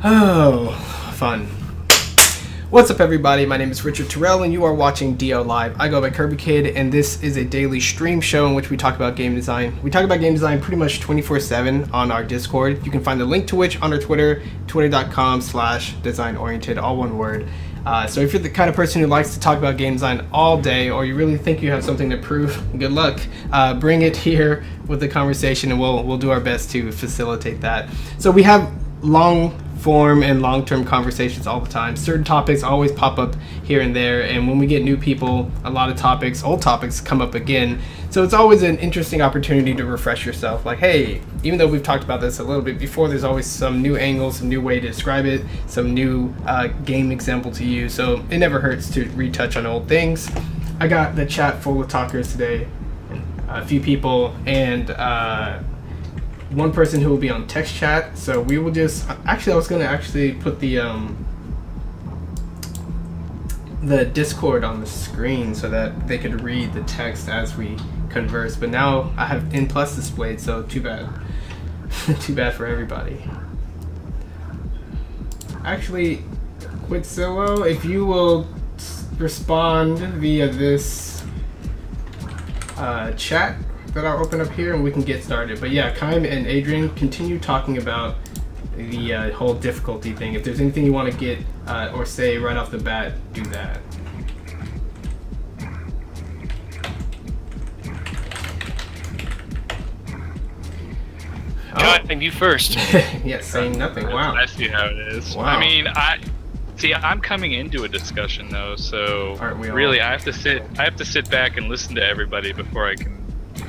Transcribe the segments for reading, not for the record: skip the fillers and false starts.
Oh, fun. What's up, everybody? My name is Richard Terrell, and you are watching DO Live. I go by Kirby Kid, and this is a daily stream show in which we talk about game design. We talk about game design pretty much 24/7 on our Discord. You can find the link to which on our Twitter, twitter.com/designoriented, all one word. So if you're the kind of person who likes to talk about game design all day, or you really think you have something to prove, good luck. Bring it here with the conversation, and we'll do our best to facilitate that. So we have long form and long-term conversations all the time. Certain topics always pop up here and there, and when we get new people, a lot of old topics come up again. So it's always an interesting opportunity to refresh yourself. Like, hey, even though we've talked about this a little bit before, there's always some new angle, some new way to describe it, some new game example to use. So it never hurts to retouch on old things. I got the chat full of talkers today, a few people, and one person who will be on text chat. So we will just I was going to put the Discord on the screen so that they could read the text as we converse, but now I have N+ displayed, so too bad. Too bad for everybody. Actually, Quixillo, if you will respond via this chat that I'll open up here, and we can get started. But yeah, Kaim and Adrian, continue talking about the whole difficulty thing. If there's anything you want to get or say right off the bat, do that. Kaim, you first. Yeah, saying nothing. Wow. I see how it is. Wow. I mean, I'm coming into a discussion though, so Aren't we all? really I have to sit back and listen to everybody before I can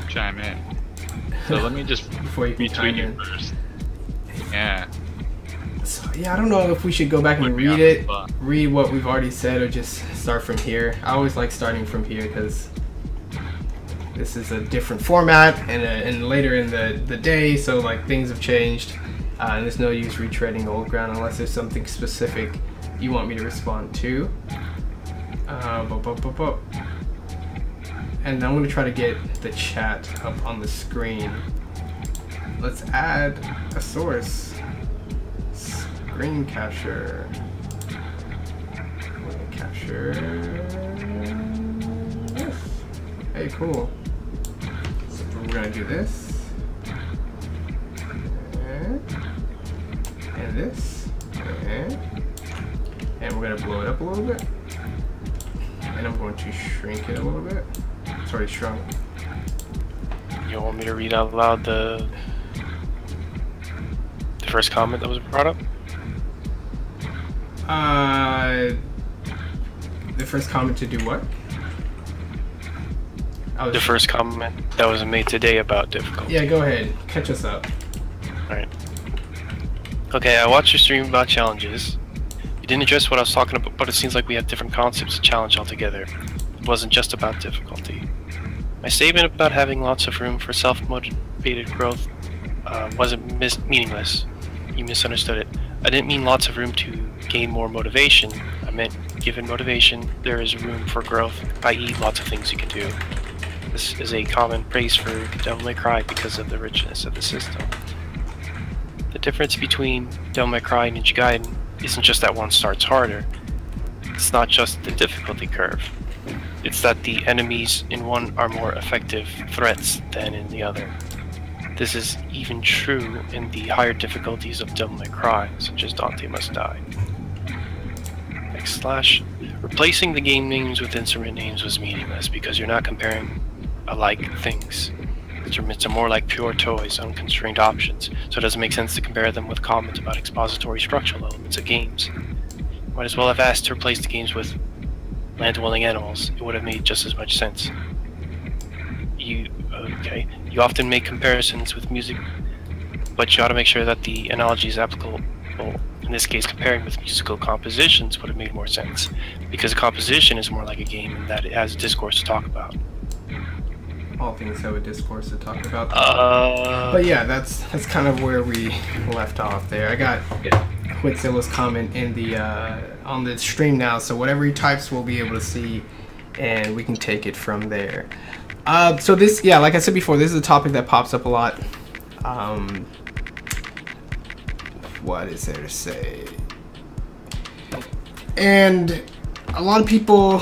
chime in. So let me just Before you can chime retweet you in. first. Yeah. So, yeah, I don't know if we should go back and Put me on read the it, spot. read what we've already said, or just start from here. I always like starting from here because this is a different format and later in the day, so like things have changed, and there's no use retreading old ground unless there's something specific you want me to respond to. And I'm going to try to get the chat up on the screen. Let's add a source. Screen capture. Yes. Hey, cool. So we're going to do this. And this. And we're going to blow it up a little bit. And I'm going to shrink it a little bit. It's already shrunk. You want me to read out loud the first comment that was brought up? The first comment to do what? The first comment that was made today about difficulty. Yeah, go ahead. Catch us up. Alright. Okay, I watched your stream about challenges. You didn't address what I was talking about, but it seems like we have different concepts of challenge altogether. It wasn't just about difficulty. My statement about having lots of room for self-motivated growth wasn't meaningless. You misunderstood it. I didn't mean lots of room to gain more motivation. I meant, given motivation, there is room for growth, i.e. lots of things you can do. This is a common praise for Devil May Cry because of the richness of the system. The difference between Devil May Cry and Ninja Gaiden isn't just that one starts harder. It's not just the difficulty curve. It's that the enemies in one are more effective threats than in the other. This is even true in the higher difficulties of Devil May Cry, such as Dante Must Die. Replacing the game names with instrument names was meaningless because you're not comparing alike things. Instruments are more like pure toys, unconstrained options, so it doesn't make sense to compare them with comments about expository structural elements of games. Might as well have asked to replace the games with land-dwelling animals. It would have made just as much sense. You often make comparisons with music, but you ought to make sure that the analogy is applicable. In this case, comparing with musical compositions would have made more sense, because a composition is more like a game in that it has discourse to talk about. All things have a discourse to talk about. But yeah, that's kind of where we left off there. I got Quixillo's comment in the on the stream now, so whatever he types we'll be able to see, and we can take it from there. So this, yeah, like I said before, this is a topic that pops up a lot. what is there to say? And a lot of people,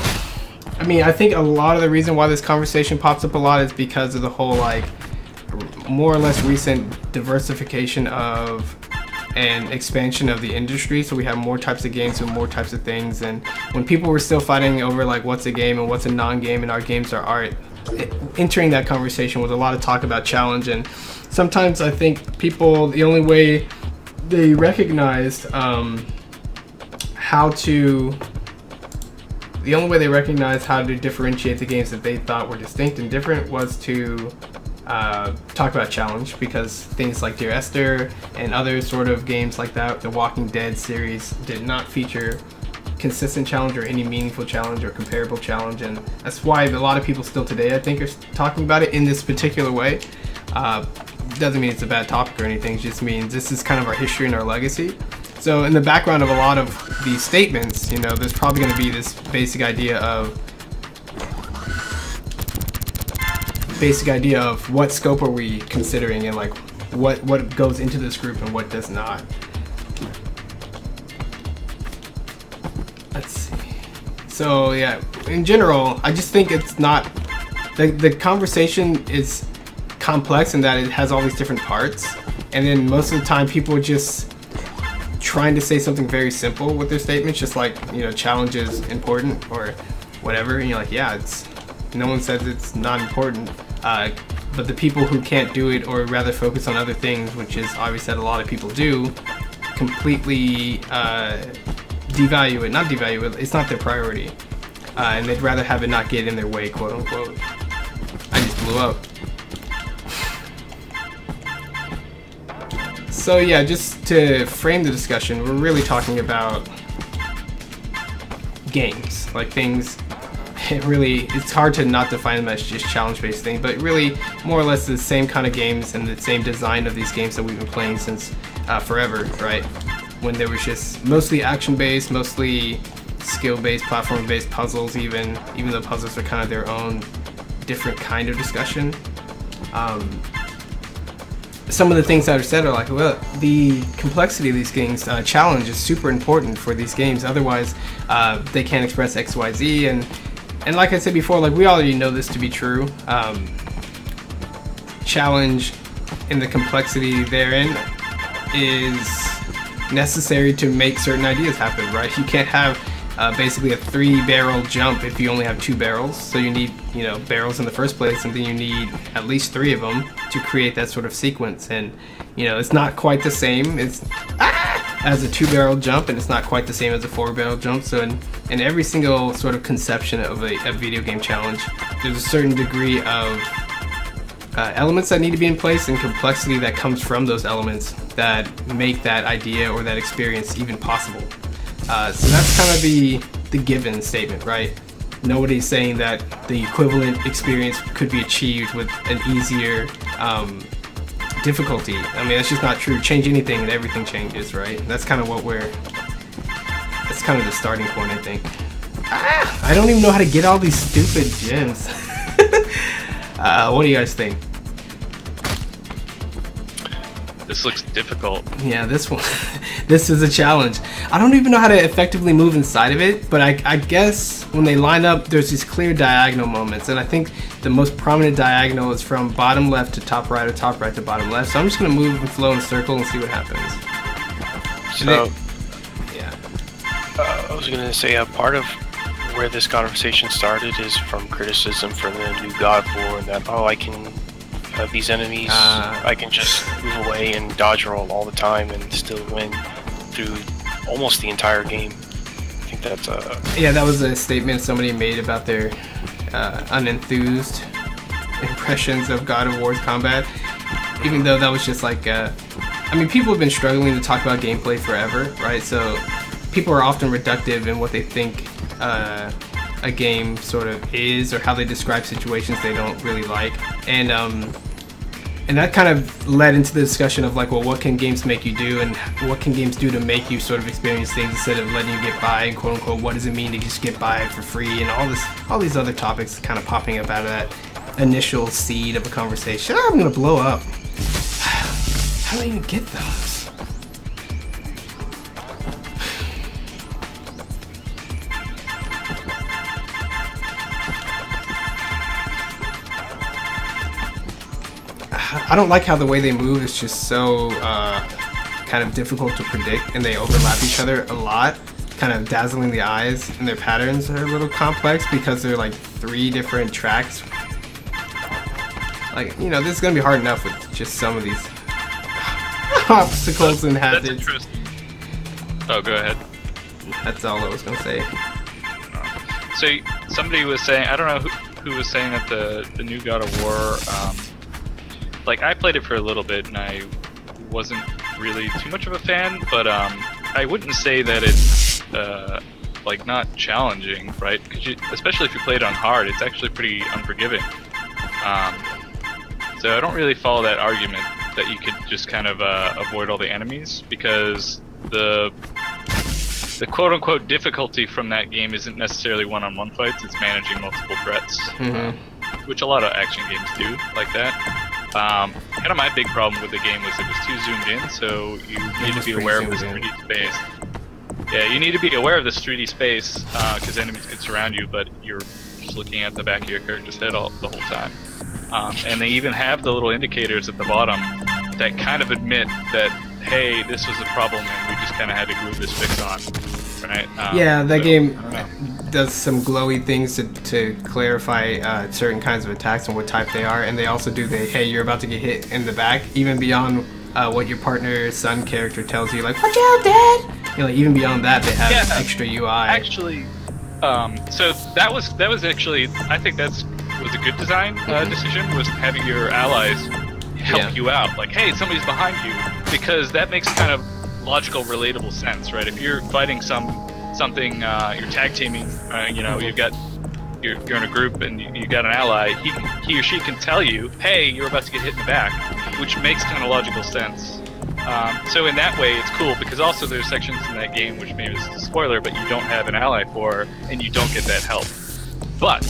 I mean, I think a lot of the reason why this conversation pops up a lot is because of the whole, like, more or less recent diversification of and expansion of the industry. So we have more types of games and more types of things. And when people were still fighting over, like, what's a game and what's a non-game and our games are art, entering that conversation was a lot of talk about challenge. And sometimes I think people, the only way they recognized how to differentiate the games that they thought were distinct and different was to talk about challenge, because things like Dear Esther and other sort of games like that, the Walking Dead series, did not feature consistent challenge or any meaningful challenge or comparable challenge. And that's why a lot of people still today, I think, are talking about it in this particular way. Doesn't mean it's a bad topic or anything, it just means this is kind of our history and our legacy. So in the background of a lot of these statements, you know, there's probably going to be this basic idea of what scope are we considering, and like what goes into this group and what does not. Let's see. So yeah, in general, I just think it's not, the conversation is complex in that it has all these different parts, and then most of the time people are just trying to say something very simple with their statements, just like, you know, challenge is important or whatever, and you're like, yeah, it's, no one says it's not important, but the people who can't do it, or rather focus on other things, which is obviously that a lot of people do, completely devalue it, not devalue it, it's not their priority, and they'd rather have it not get in their way, quote unquote. I just blew up. So yeah, just to frame the discussion, we're really talking about games, like things. It's hard to not define them as just challenge-based thing, but really more or less the same kind of games and the same design of these games that we've been playing since forever, right? When there was just mostly action-based, mostly skill-based, platform-based puzzles, even though puzzles are kind of their own different kind of discussion. Some of the things that are said are like, well, the complexity of these games, challenge is super important for these games, otherwise they can't express XYZ, and like I said before, like, we already know this to be true. Challenge and the complexity therein is necessary to make certain ideas happen, right? You can't have basically a 3-barrel jump if you only have 2 barrels. So you need, you know, barrels in the first place, and then you need at least 3 of them to create that sort of sequence. And, you know, it's not quite the same as a 2-barrel jump, and it's not quite the same as a 4-barrel jump. So in every single sort of conception of a video game challenge, there's a certain degree of elements that need to be in place and complexity that comes from those elements that make that idea or that experience even possible. So that's kind of the given statement, right? Nobody's saying that the equivalent experience could be achieved with an easier difficulty. I mean, that's just not true. Change anything and everything changes, right? That's kind of that's kind of the starting point, I think. I don't even know how to get all these stupid gems. What do you guys think? This looks difficult. Yeah, this one. This is a challenge. I don't even know how to effectively move inside of it, but I guess when they line up, there's these clear diagonal moments, and I think the most prominent diagonal is from bottom left to top right, or top right to bottom left. So I'm just gonna move and flow in a circle and see what happens. So, yeah. I was gonna say part of where this conversation started is from criticism for the new God of War, and that, I can have these enemies, I can just move away and dodge roll all the time and still win through almost the entire game. I think that's yeah, that was a statement somebody made about their unenthused impressions of God of War's combat, even though that was just like I mean, people have been struggling to talk about gameplay forever, right? So people are often reductive in what they think a game sort of is, or how they describe situations they don't really like, and that kind of led into the discussion of like, well, what can games make you do, and what can games do to make you sort of experience things instead of letting you get by, and quote unquote, what does it mean to just get by for free, and all these other topics kind of popping up out of that initial seed of a conversation. I'm gonna blow up. How do I even get those? I don't like how the way they move is just so kind of difficult to predict, and they overlap each other a lot, kind of dazzling the eyes, and their patterns are a little complex because they're like 3 different tracks. Like, you know, this is gonna be hard enough with just some of these obstacles and That's hazards. interesting. Oh, go ahead. That's all I was gonna say. So somebody was saying, I don't know who was saying that the new God of War, like I played it for a little bit and I wasn't really too much of a fan, but I wouldn't say that it's like not challenging, right? Especially if you play it on hard, it's actually pretty unforgiving. So I don't really follow that argument that you could just kind of avoid all the enemies, because the quote-unquote difficulty from that game isn't necessarily one-on-one fights, it's managing multiple threats, which a lot of action games do like that. Kind of my big problem with the game was it was too zoomed in, so you need to be aware of this 3D space. Yeah, you need to be aware of this 3D space, because enemies could surround you, but you're just looking at the back of your character's head the whole time. And they even have the little indicators at the bottom that kind of admit that, hey, this was a problem and we just kind of had to glue this fix on, right? Yeah, that so, game I don't know. does some glowy things to clarify certain kinds of attacks and what type they are, and they also do the, hey, you're about to get hit in the back, even beyond what your partner's son character tells you, like, watch out, Dad! You know, like, even beyond that, they have extra UI. Actually, so that was actually, I think was a good design decision, was having your allies help you out. Like, hey, somebody's behind you, because that makes kind of logical, relatable sense, right? If you're fighting something, you're tag teaming, you know, you're in a group and you got an ally, he or she can tell you, hey, you're about to get hit in the back, which makes kind of logical sense. So in that way, it's cool, because also there's sections in that game, which maybe is a spoiler, but you don't have an ally for, and you don't get that help. But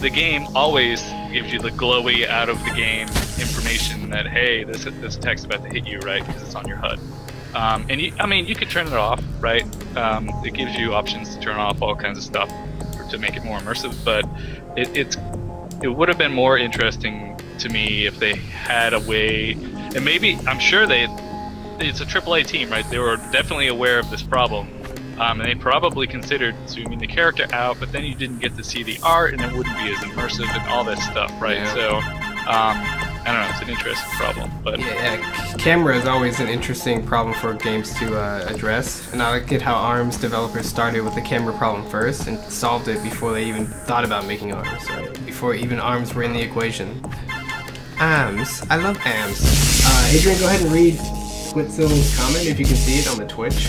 the game always gives you the glowy out of the game information that, hey, this attack's about to hit you, right? Because it's on your HUD. And you could turn it off, right? It gives you options to turn off all kinds of stuff to make it more immersive. But it would have been more interesting to me if they had a way, and maybe I'm sure it's a AAA team, right? They were definitely aware of this problem. And they probably considered zooming the character out, but then you didn't get to see the art, and it wouldn't be as immersive and all that stuff, right? Yeah. So, I don't know, it's an interesting problem. But Yeah, camera is always an interesting problem for games to address, and I like it how ARMS developers started with the camera problem first and solved it before they even thought about making ARMS, right? Before even ARMS were in the equation. ARMS, I love ARMS. Adrian, go ahead and read Squitzill's comment if you can see it on the Twitch.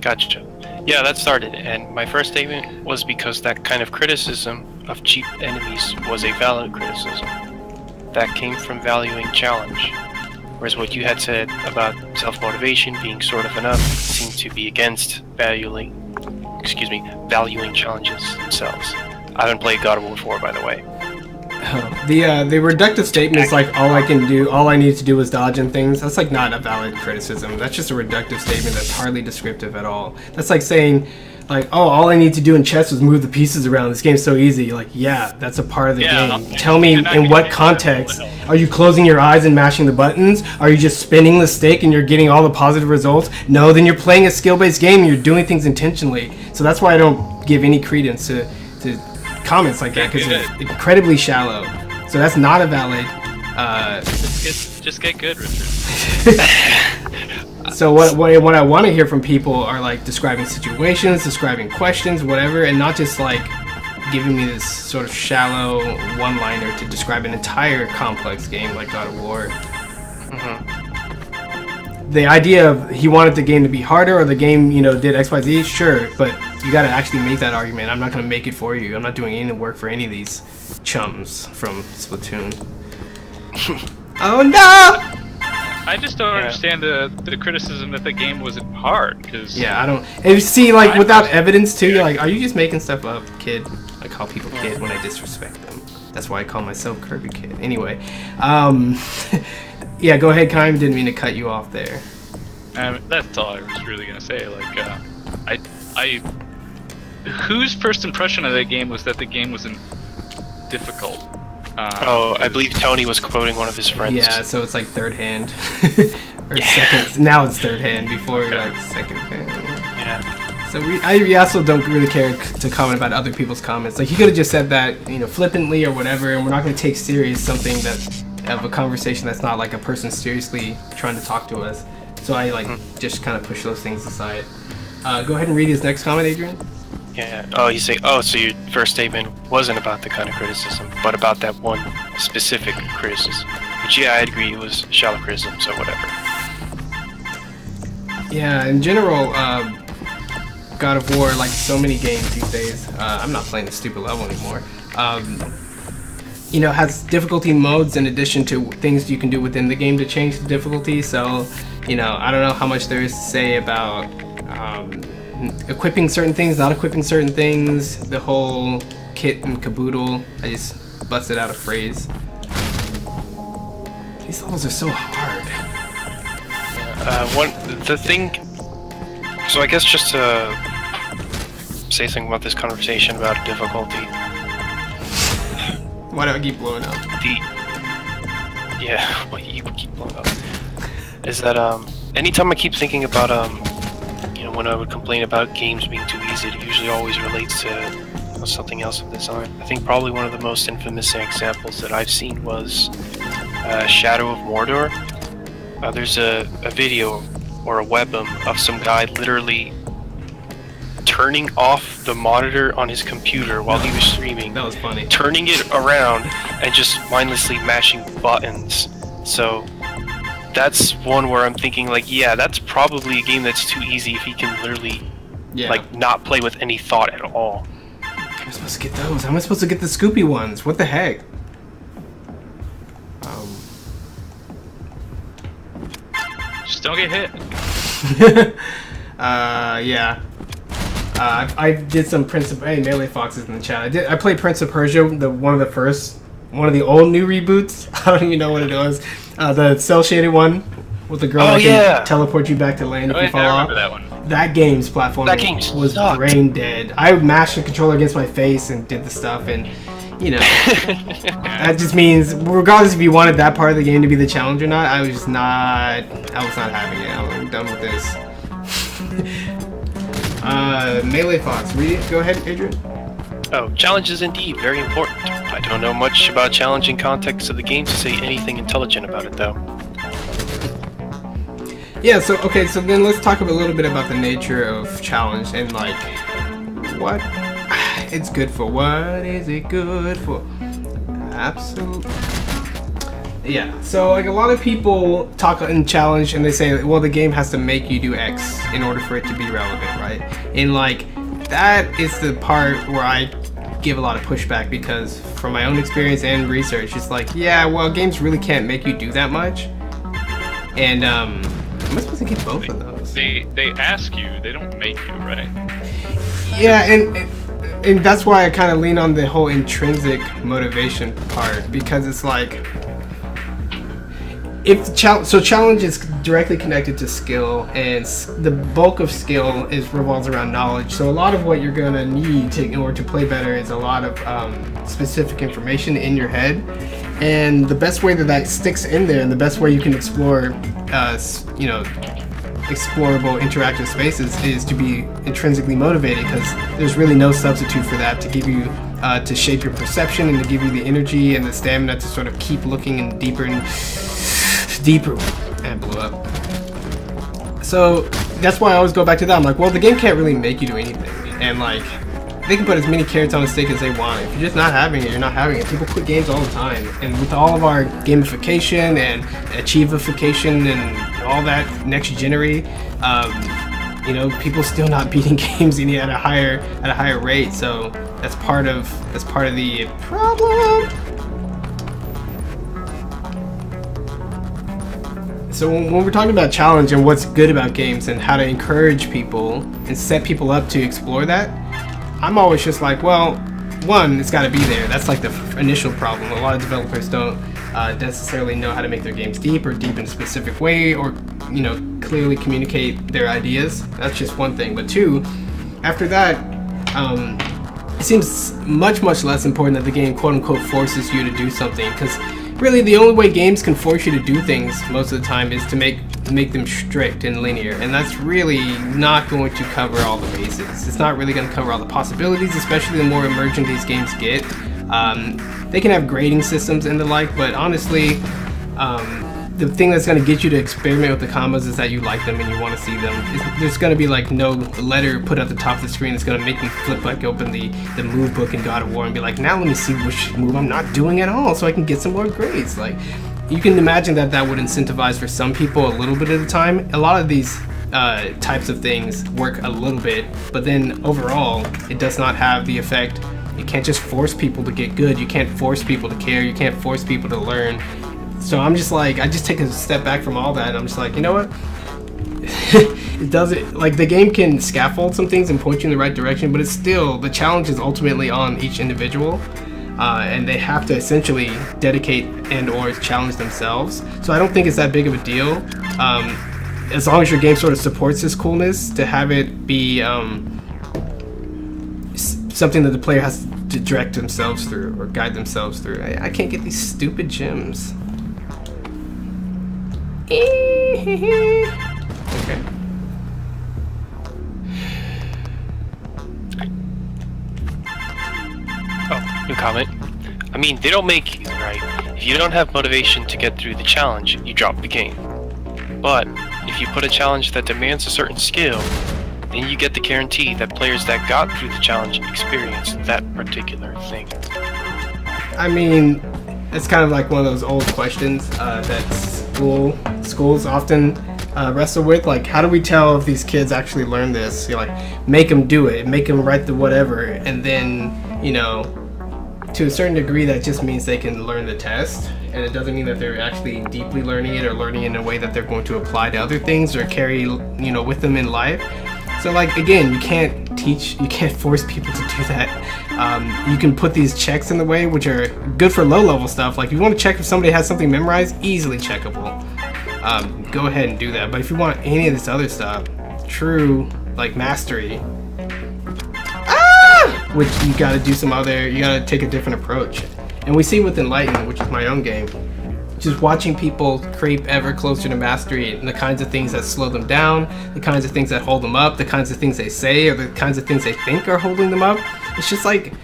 Gotcha. Yeah, that started, and my first statement was because that kind of criticism of cheap enemies was a valid criticism. That came from valuing challenge, whereas what you had said about self-motivation being sort of enough seemed to be against valuing challenges themselves. I haven't played God of War 4, by the way. The reductive statement is like, all I need to do is dodge and things. That's like not a valid criticism. That's just a reductive statement that's hardly descriptive at all. That's like saying, like, oh, all I need to do in chess is move the pieces around. This game's so easy. Like, yeah, that's a part of the game. Tell me in what context. Are you closing your eyes and mashing the buttons? Are you just spinning the stick and you're getting all the positive results? No, then you're playing a skill-based game and you're doing things intentionally. So that's why I don't give any credence to comments like that, because it's incredibly shallow. So that's not a valid just get good, Richard. So what I want to hear from people are like describing situations, describing questions, whatever, and not just like giving me this sort of shallow one-liner to describe an entire complex game like God of War. The idea of he wanted the game to be harder, or the game, you know, did XYZ, sure, but you got to actually make that argument. I'm not going to make it for you. I'm not doing any work for any of these chums from Splatoon. Oh no! I just don't understand the criticism that the game wasn't hard, because I don't. And you see, like, without evidence too, you're like, are you just making stuff up, kid? I call people kid when I disrespect them. That's why I call myself Kirby Kid. Anyway, yeah, go ahead, Kaim. Didn't mean to cut you off there. That's all I was really gonna say. Like, whose first impression of that game was that the game wasn't difficult? I believe Tony was quoting one of his friends. Yeah, so it's like third hand. Or second. Now it's third hand before like second hand. Yeah. So we also don't really care to comment about other people's comments. Like, you could have just said that, you know, flippantly or whatever, and we're not going to take serious something of a conversation that's not like a person seriously trying to talk to us. So I just kind of push those things aside. Go ahead and read his next comment, Adrian. Yeah. Oh, you say, oh, so your first statement wasn't about the kind of criticism, but about that one specific criticism. Which, yeah, I agree, it was shallow criticism, so whatever. Yeah, in general, God of War, like so many games these days, I'm not playing the stupid level anymore, you know, has difficulty modes in addition to things you can do within the game to change the difficulty. So, you know, I don't know how much there is to say about equipping certain things, not equipping certain things, the whole kit and caboodle. I just busted out a phrase. These levels are so hard. So I guess just to say something about this conversation about difficulty. Why do I keep blowing up? Well, you keep blowing up. Is that, anytime I keep thinking about, you know, when I would complain about games being too easy, it usually always relates to something else in design. I think probably one of the most infamous examples that I've seen was Shadow of Mordor. There's a video or a webm of some guy literally turning off the monitor on his computer while he was streaming. That was funny. Turning it around and just mindlessly mashing buttons. So that's one where I'm thinking, like, yeah, that's probably a game that's too easy if he can literally like not play with any thought at all. How am I supposed to get those? How am I supposed to get the Scoopy ones? What the heck? Just don't get hit. Yeah. I did some Prince of... Hey, Melee Fox is in the chat. I played Prince of Persia, one of the old new reboots. I don't even know what it was. The cel-shaded one with the girl that can teleport you back to land if you fall off. I remember that one. That game's platforming was brain dead. I mashed the controller against my face and did the stuff, and you know, that just means regardless if you wanted that part of the game to be the challenge or not, I was not having it. I'm done with this. Melee Fox, read it. Go ahead, Adrian. Oh, challenge is indeed very important. I don't know much about challenging context of the game to say anything intelligent about it, though. Yeah, so then let's talk a little bit about the nature of challenge and like what it's good for. What is it good for? Absolutely. Yeah, so like a lot of people talk in challenge and they say, well, the game has to make you do X in order for it to be relevant, right? And like that is the part where I give a lot of pushback, because from my own experience and research, it's like, yeah, well, games really can't make you do that much. And am I supposed to get both of those? They ask you, they don't make you, right? Yeah, and that's why I kind of lean on the whole intrinsic motivation part, because it's like, if the challenge is directly connected to skill, and the bulk of skill revolves around knowledge. So a lot of what you're gonna need in order to play better is a lot of specific information in your head, and the best way that sticks in there, and the best way you can explore, explorable interactive spaces, is to be intrinsically motivated, because there's really no substitute for that to give you to shape your perception and to give you the energy and the stamina to sort of keep looking and deeper and blew up. So that's why I always go back to that. I'm like, well, the game can't really make you do anything, and like they can put as many carrots on the stick as they want. If you're just not having it, you're not having it. People quit games all the time, and with all of our gamification and achievification and all that next genery, people still not beating games any at a higher rate. So that's part of the problem. So when we're talking about challenge and what's good about games and how to encourage people and set people up to explore that, I'm always just like, well, one, it's got to be there. That's like the initial problem. A lot of developers don't necessarily know how to make their games deep in a specific way, or clearly communicate their ideas. That's just one thing. But two, after that, it seems much less important that the game quote unquote forces you to do something, because really the only way games can force you to do things most of the time is to make them strict and linear, and that's really not going to cover all the bases. It's not really going to cover all the possibilities, especially the more emergent these games get. They can have grading systems and the like, but honestly, the thing that's going to get you to experiment with the combos is that you like them and you want to see them. There's going to be like no letter put at the top of the screen that's going to make me flip like open the move book in God of War and be like, now let me see which move I'm not doing at all so I can get some more grades. Like, you can imagine that would incentivize for some people a little bit at a time. A lot of these types of things work a little bit, but then overall it does not have the effect. You can't just force people to get good. You can't force people to care. You can't force people to learn. So I'm just like, I just take a step back from all that, and I'm just like, you know what? It doesn't, like, the game can scaffold some things and point you in the right direction, but it's still, the challenge is ultimately on each individual, and they have to essentially dedicate and or challenge themselves. So I don't think it's that big of a deal, as long as your game sort of supports this coolness, to have it be something that the player has to direct themselves through or guide themselves through. I can't get these stupid gems. Okay. Oh, new comment. I mean, they don't make you, right? If you don't have motivation to get through the challenge, you drop the game. But if you put a challenge that demands a certain skill, then you get the guarantee that players that got through the challenge experienced that particular thing. I mean, it's kind of like one of those old questions that schools often wrestle with. Like, how do we tell if these kids actually learn this? You're like, make them do it, make them write the whatever, and then, you know, to a certain degree that just means they can learn the test, and it doesn't mean that they're actually deeply learning it or learning it in a way that they're going to apply to other things or carry, you know, with them in life. So, like, again, you can't force people to do that. You can put these checks in the way, which are good for low-level stuff. Like, if you want to check if somebody has something memorized, easily checkable. Go ahead and do that. But if you want any of this other stuff, true, like, mastery, which you gotta do you gotta take a different approach. And we see with Enlighten, which is my own game, just watching people creep ever closer to mastery and the kinds of things that slow them down, the kinds of things that hold them up, the kinds of things they say, or the kinds of things they think are holding them up. It's just like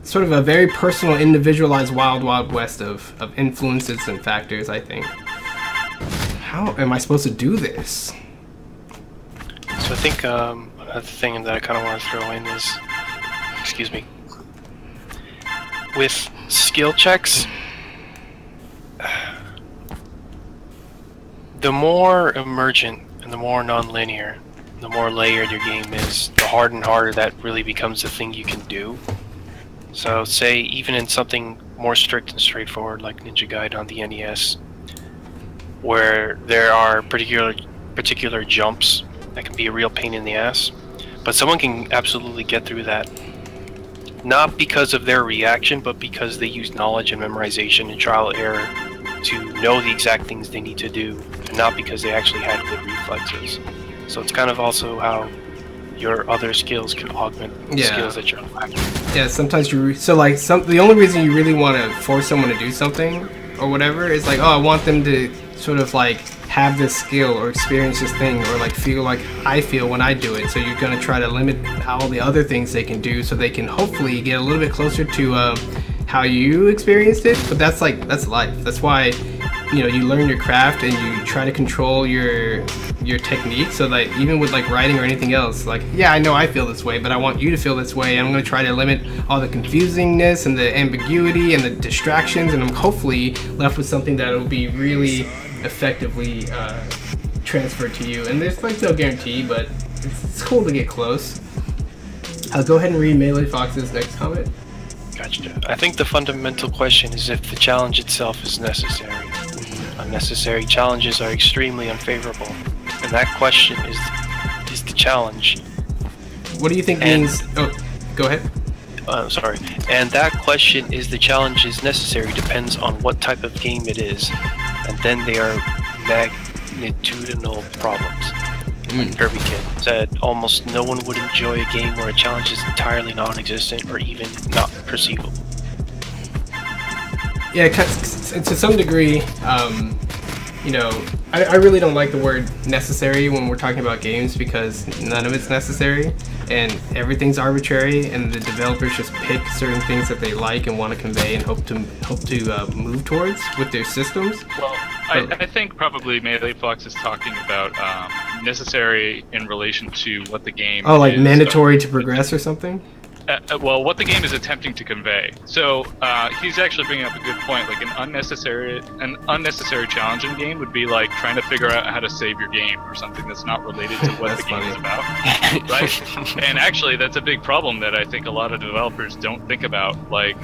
sort of a very personal, individualized wild west of influences and factors, I think. How am I supposed to do this? So I think another thing that I kind of want to throw in is, excuse me, with skill checks, the more emergent and the more non-linear, the more layered your game is, the harder and harder that really becomes the thing you can do. So say even in something more strict and straightforward like Ninja Gaiden on the NES, where there are particular jumps that can be a real pain in the ass, but someone can absolutely get through that, not because of their reaction, but because they use knowledge and memorization and trial and error to know the exact things they need to do, and not because they actually had good reflexes. So it's kind of also how your other skills can augment the skills that you're lacking. Yeah, sometimes the only reason you really want to force someone to do something or whatever is like, oh, I want them to sort of like have this skill or experience this thing or like feel like I feel when I do it. So you're going to try to limit all the other things they can do so they can hopefully get a little bit closer to how you experienced it. But that's life. That's why, you know, you learn your craft and you try to control your technique, so that even with like writing or anything else, like, yeah, I know I feel this way, but I want you to feel this way, and I'm going to try to limit all the confusingness and the ambiguity and the distractions, and I'm hopefully left with something that will be really effectively transferred to you. And there's like no guarantee, but it's cool to get close. I'll go ahead and read Melee Fox's next comment. Gotcha. I think the fundamental question is if the challenge itself is necessary. Unnecessary challenges are extremely unfavorable, and that question is the challenge. What do you think means? Oh, go ahead. Sorry. And that question is the challenge is necessary depends on what type of game it is, and then they are magnitudinal problems. Kirby Kid said almost no one would enjoy a game where a challenge is entirely non-existent or even not perceivable. Yeah, to some degree, you know, I really don't like the word necessary when we're talking about games because none of it's necessary and everything's arbitrary and the developers just pick certain things that they like and want to convey and hope to move towards with their systems. Well, I think probably Melee Fox is talking about necessary in relation to what the game like is, mandatory to progress or something? Well, what the game is attempting to convey. So he's actually bringing up a good point. Like an unnecessary challenge in game would be like trying to figure out how to save your game or something that's not related to what the game is about, right? And actually, that's a big problem that I think a lot of developers don't think about. Like,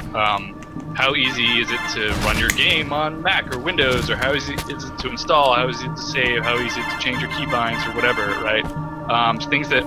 how easy is it to run your game on Mac or Windows, or how easy is it to install? How easy is it to save? How easy is it to change your keybinds or whatever, right? Things that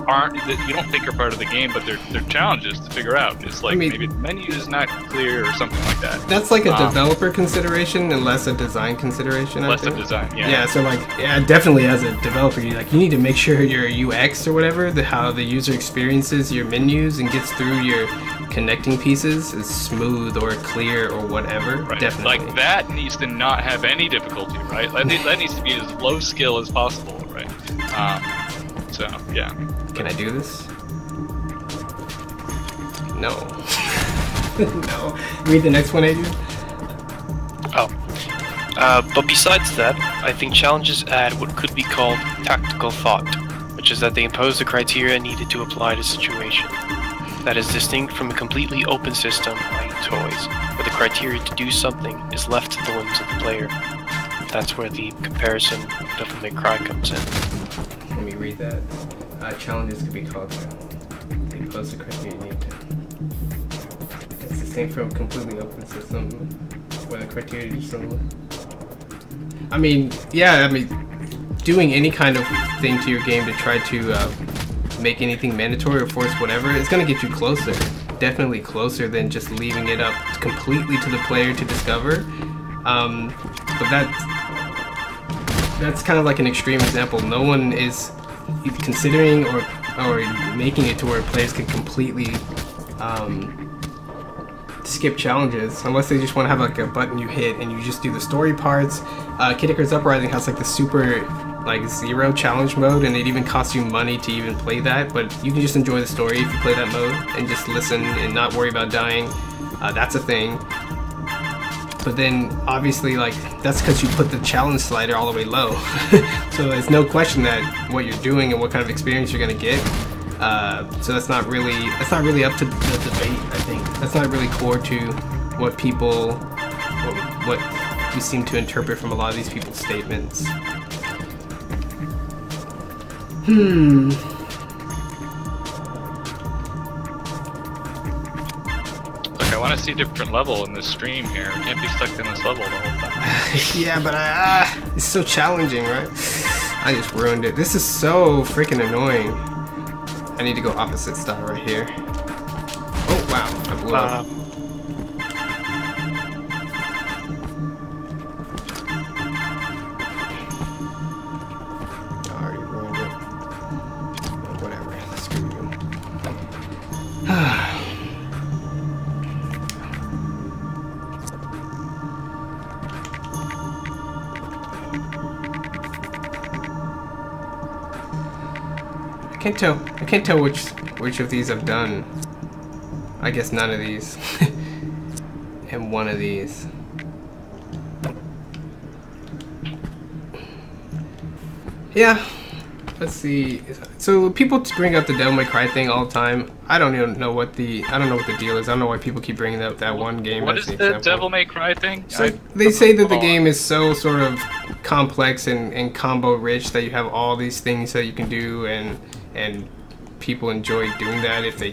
you don't think are part of the game, but they're challenges to figure out. It's like maybe the menu is not clear or something like that. That's like a developer consideration and less a design consideration. Less of design, yeah. Yeah, so like, definitely as a developer, you need to make sure your UX or whatever, how the user experiences your menus and gets through your connecting pieces is smooth or clear or whatever. Right. Definitely. Like that needs to not have any difficulty, right? That needs to be as low skill as possible, right? So, yeah. Can I do this? No. No. Read the next one, Adrian. But besides that, I think challenges add what could be called tactical thought, which is that they impose the criteria needed to apply to a situation. That is distinct from a completely open system like toys, where the criteria to do something is left to the whims of the player. That's where the comparison of Devil May Cry comes in. Let me read that. Challenges could be called they impose the criteria needed. It's distinct from a completely open system where the criteria is similar. I mean, doing any kind of thing to your game to try to make anything mandatory or force whatever, it's going to get you closer. Definitely closer than just leaving it up completely to the player to discover. But that's kind of like an extreme example. No one is considering or making it to where players can completely skip challenges unless they just want to have like a button you hit and you just do the story parts. Kid Icarus Uprising has like the super zero challenge mode, and it even costs you money to even play that, but you can just enjoy the story if you play that mode and just listen and not worry about dying. That's a thing. But then obviously that's because you put the challenge slider all the way low. So there's no question that what you're doing and what kind of experience you're gonna get. So that's not really up to the debate, I think. That's not really core to what we seem to interpret from a lot of these people's statements. Look, I want to see a different level in this stream here. I can't be stuck in this level the whole time. Yeah, but it's so challenging, right? I just ruined it. This is so freaking annoying. I need to go opposite style right here. Oh wow, I blew up. I already ruined it. Whatever, screw you. I can't tell which of these I've done. I guess none of these. And one of these. Yeah. Let's see. So people bring up the Devil May Cry thing all the time. I don't know what the deal is. I don't know why people keep bringing up that one game. What is the Devil May Cry thing? So they say that the game is so sort of complex and combo rich that you have all these things that you can do, and people enjoy doing that if they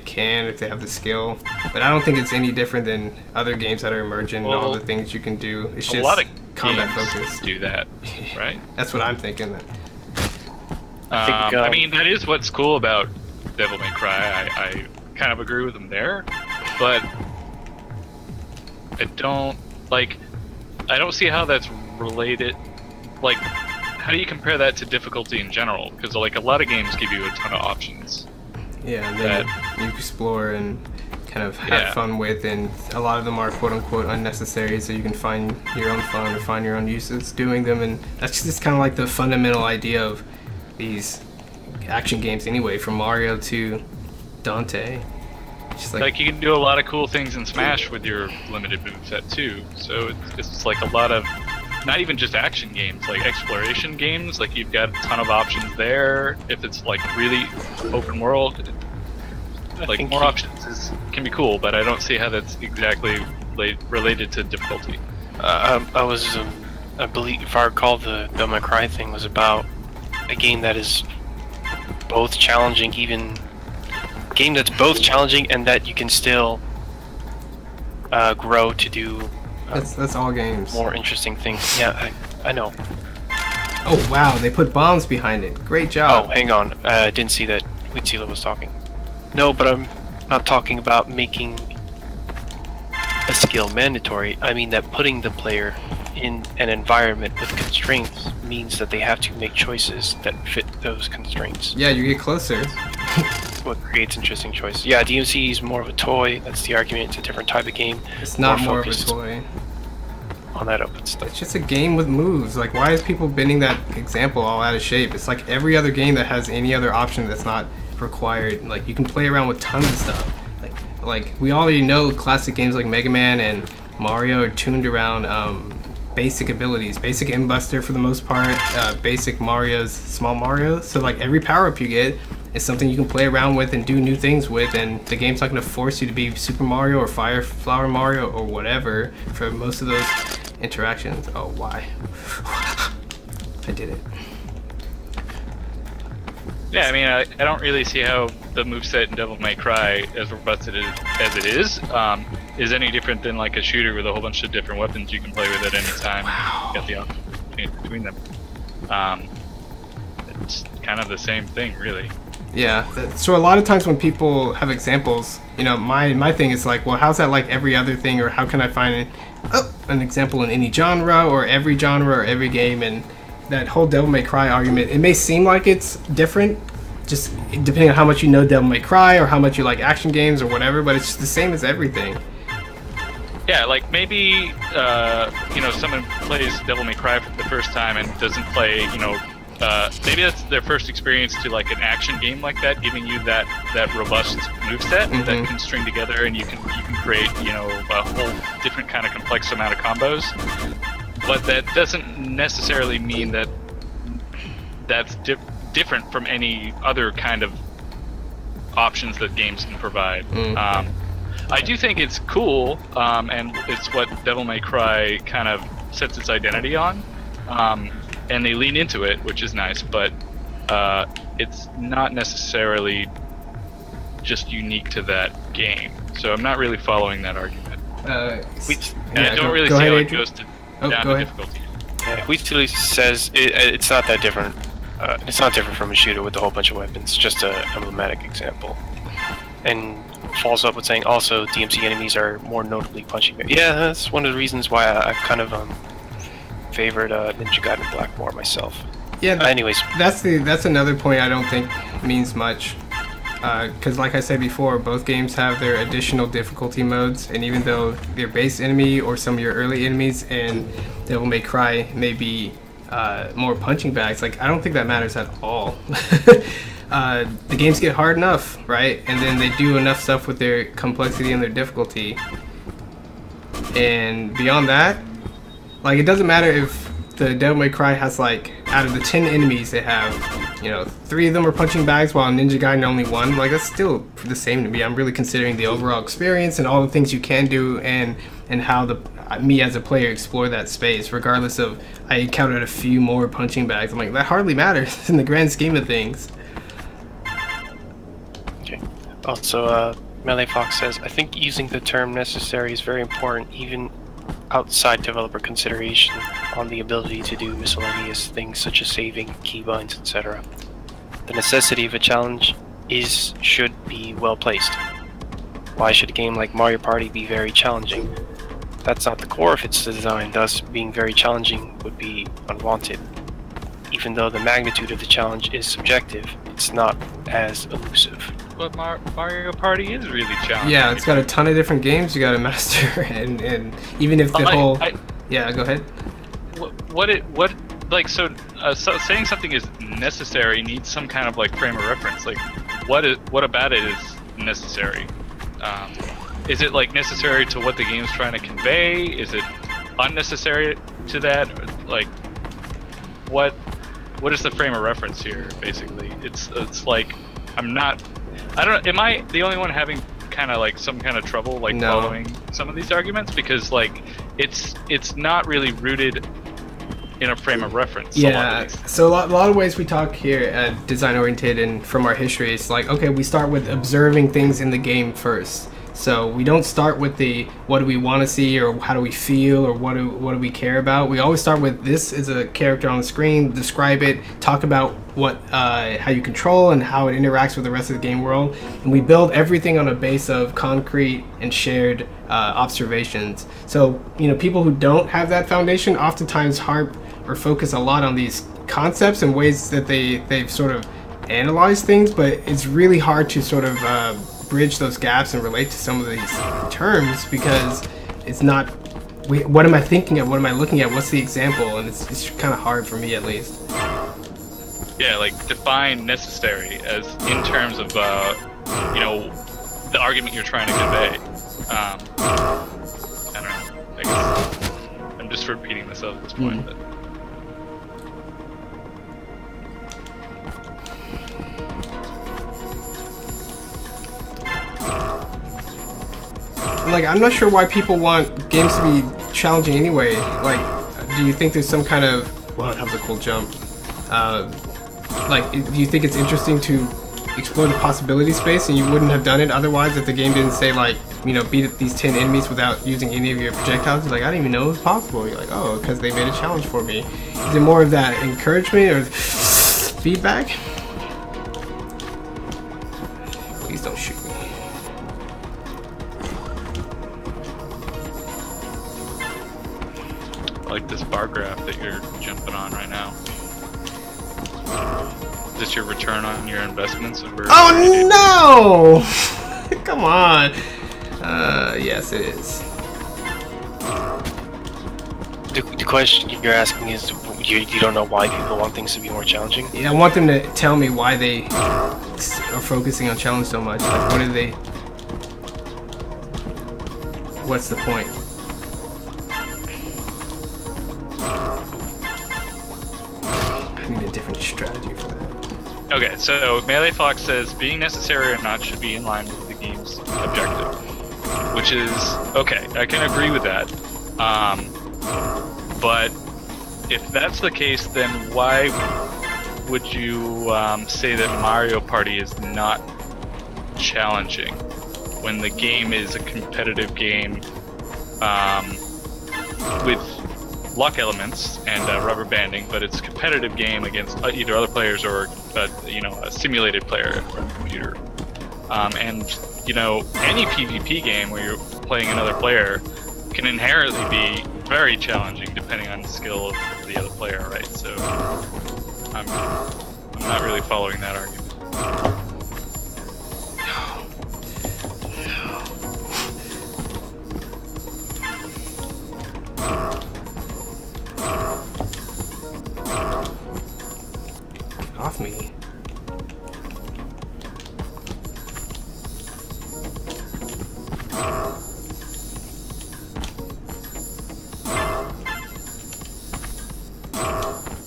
have the skill. But I don't think it's any different than other games that are emerging and all the things you can do. It's just a lot of combat games focused. do that, right? That's what I'm thinking. I mean, that is what's cool about Devil May Cry. I kind of agree with them there, but I don't see how that's related. Like, how do you compare that to difficulty in general? Because like a lot of games give you a ton of options. Yeah, and then you explore and kind of have fun with, and a lot of them are quote unquote unnecessary, so you can find your own fun or find your own uses doing them, and that's just kind of like the fundamental idea of these action games anyway, from Mario to Dante. Just like you can do a lot of cool things in Smash with your limited moveset too, so it's like a lot of not even just action games, like exploration games, like you've got a ton of options there. If it's like really open world, like more options can be cool, but I don't see how that's exactly related to difficulty. I believe, if I recall, the Devil May Cry thing was about a game that is both challenging, game that's both challenging and that you can still grow to do. That's all games. More interesting things. Yeah, I know. Oh wow, they put bombs behind it. Great job. Oh, hang on. I didn't see that Weedsila was talking. No, but I'm not talking about making a skill mandatory. I mean that putting the player in an environment with constraints means that they have to make choices that fit those constraints. Yeah, you get closer. What creates interesting choices. Yeah, DMC is more of a toy. That's the argument. It's a different type of game. It's not more of a toy. On that open stuff. It's just a game with moves. Like, why is people bending that example all out of shape? It's like every other game that has any other option that's not required. Like, you can play around with tons of stuff. Like we already know classic games like Mega Man and Mario are tuned around basic abilities. Basic M-Buster for the most part, basic Mario's, small Mario. So like every power-up you get is something you can play around with and do new things with, and the game's not going to force you to be Super Mario or Fire Flower Mario or whatever for most of those interactions. Oh, why? I did it. Yeah, I mean, I don't really see how the moveset in Devil May Cry, as robust as it is any different than like a shooter with a whole bunch of different weapons you can play with at any time. Wow. You get the option to change between them. It's kind of the same thing, really. Yeah, so a lot of times when people have examples, you know, my thing is like, well, how's that like every other thing, or how can I find an example in any genre or every genre or every game? And that whole Devil May Cry argument, it may seem like it's different, just depending on how much you know Devil May Cry or how much you like action games or whatever, but it's just the same as everything. Yeah, like maybe, someone plays Devil May Cry for the first time and doesn't play, maybe that's their first experience to like an action game like that, giving you that robust moveset that can string together, and you can create, a whole different kind of complex amount of combos. But that doesn't necessarily mean that that's different from any other kind of options that games can provide. I do think it's cool, and it's what Devil May Cry kind of sets its identity on, and they lean into it, which is nice, but it's not necessarily just unique to that game. So I'm not really following that argument. I don't really see how it goes down to difficulty. Yeah, Weedsila says it's not that different. It's not different from a shooter with a whole bunch of weapons, just an emblematic example. And follows up with saying also DMC enemies are more notably punching. Yeah, that's one of the reasons why I kind of favored Ninja Gaiden Black more myself. Yeah. Anyways, that's another point I don't think means much, because like I said before, both games have their additional difficulty modes, and even though your base enemy or some of your early enemies in Devil May Cry may be more punching bags, like I don't think that matters at all. The games get hard enough, right? And then they do enough stuff with their complexity and their difficulty. And beyond that, like it doesn't matter if the Devil May Cry has like, out of the 10 enemies they have, 3 of them are punching bags while Ninja Gaiden only 1. Like that's still the same to me. I'm really considering the overall experience and all the things you can do and how me as a player explore that space, regardless of I encountered a few more punching bags. I'm like, that hardly matters in the grand scheme of things. Okay. Also, Melee Fox says, I think using the term necessary is very important, even outside developer consideration on the ability to do miscellaneous things such as saving, keybinds, etc. The necessity of a challenge should be well placed. Why should a game like Mario Party be very challenging? That's not the core of its design, thus being very challenging would be unwanted. Even even though the magnitude of the challenge is subjective, it's not as elusive. But Mario Party is really challenging. Yeah, it's got a ton of different games you got to master, and even if the yeah, go ahead. So saying something is necessary needs some kind of like frame of reference. Like, what about it is necessary? Is it like necessary to what the game's trying to convey? Is it unnecessary to that? Or, like, what is the frame of reference here? Basically, it's like I don't. Am I the only one having kind of like some kind of trouble like following some of these arguments? Because like it's not really rooted in a frame of reference. Yeah. So a lot of ways we talk here at Design Oriented and from our history, it's like, okay, we start with observing things in the game first. So we don't start with the what do we want to see or how do we feel or what do we care about. We always start with this is a character on the screen, describe it, talk about what how you control and how it interacts with the rest of the game world, and we build everything on a base of concrete and shared observations. So people who don't have that foundation oftentimes harp or focus a lot on these concepts and ways that they've sort of analyzed things, but it's really hard to sort of bridge those gaps and relate to some of these terms because it's not what am I thinking of, what am I looking at, what's the example, and it's kind of hard for me at least. Yeah, like define necessary as in terms of the argument you're trying to convey. I don't know, I guess I'm just repeating myself at this point. But like, I'm not sure why people want games to be challenging anyway. Like, do you think there's some kind of, well, that was a cool jump. Like, do you think it's interesting to explore the possibility space and you wouldn't have done it otherwise if the game didn't say, like, beat these 10 enemies without using any of your projectiles? You're like, I didn't even know it was possible. You're like, oh, because they made a challenge for me. Is it more of that encouragement or feedback? Please don't shoot me. I like this bar graph that you're jumping on right now. Is this your return on your investments? Oh no! Come on. Yes, it is. The question you're asking is you don't know why people want things to be more challenging? Yeah, I want them to tell me why they are focusing on challenge so much. Like, what are they? What's the point? I need a different strategy for that. Okay, so Melee Fox says being necessary or not should be in line with the game's objective, which is okay. I can agree with that. But if that's the case, then why would you say that Mario Party is not challenging when the game is a competitive game with luck elements and rubber banding, but it's a competitive game against either other players or a simulated player in a computer. And any PvP game where you're playing another player can inherently be very challenging depending on the skill of the other player, right? So I'm not really following that argument. Off me.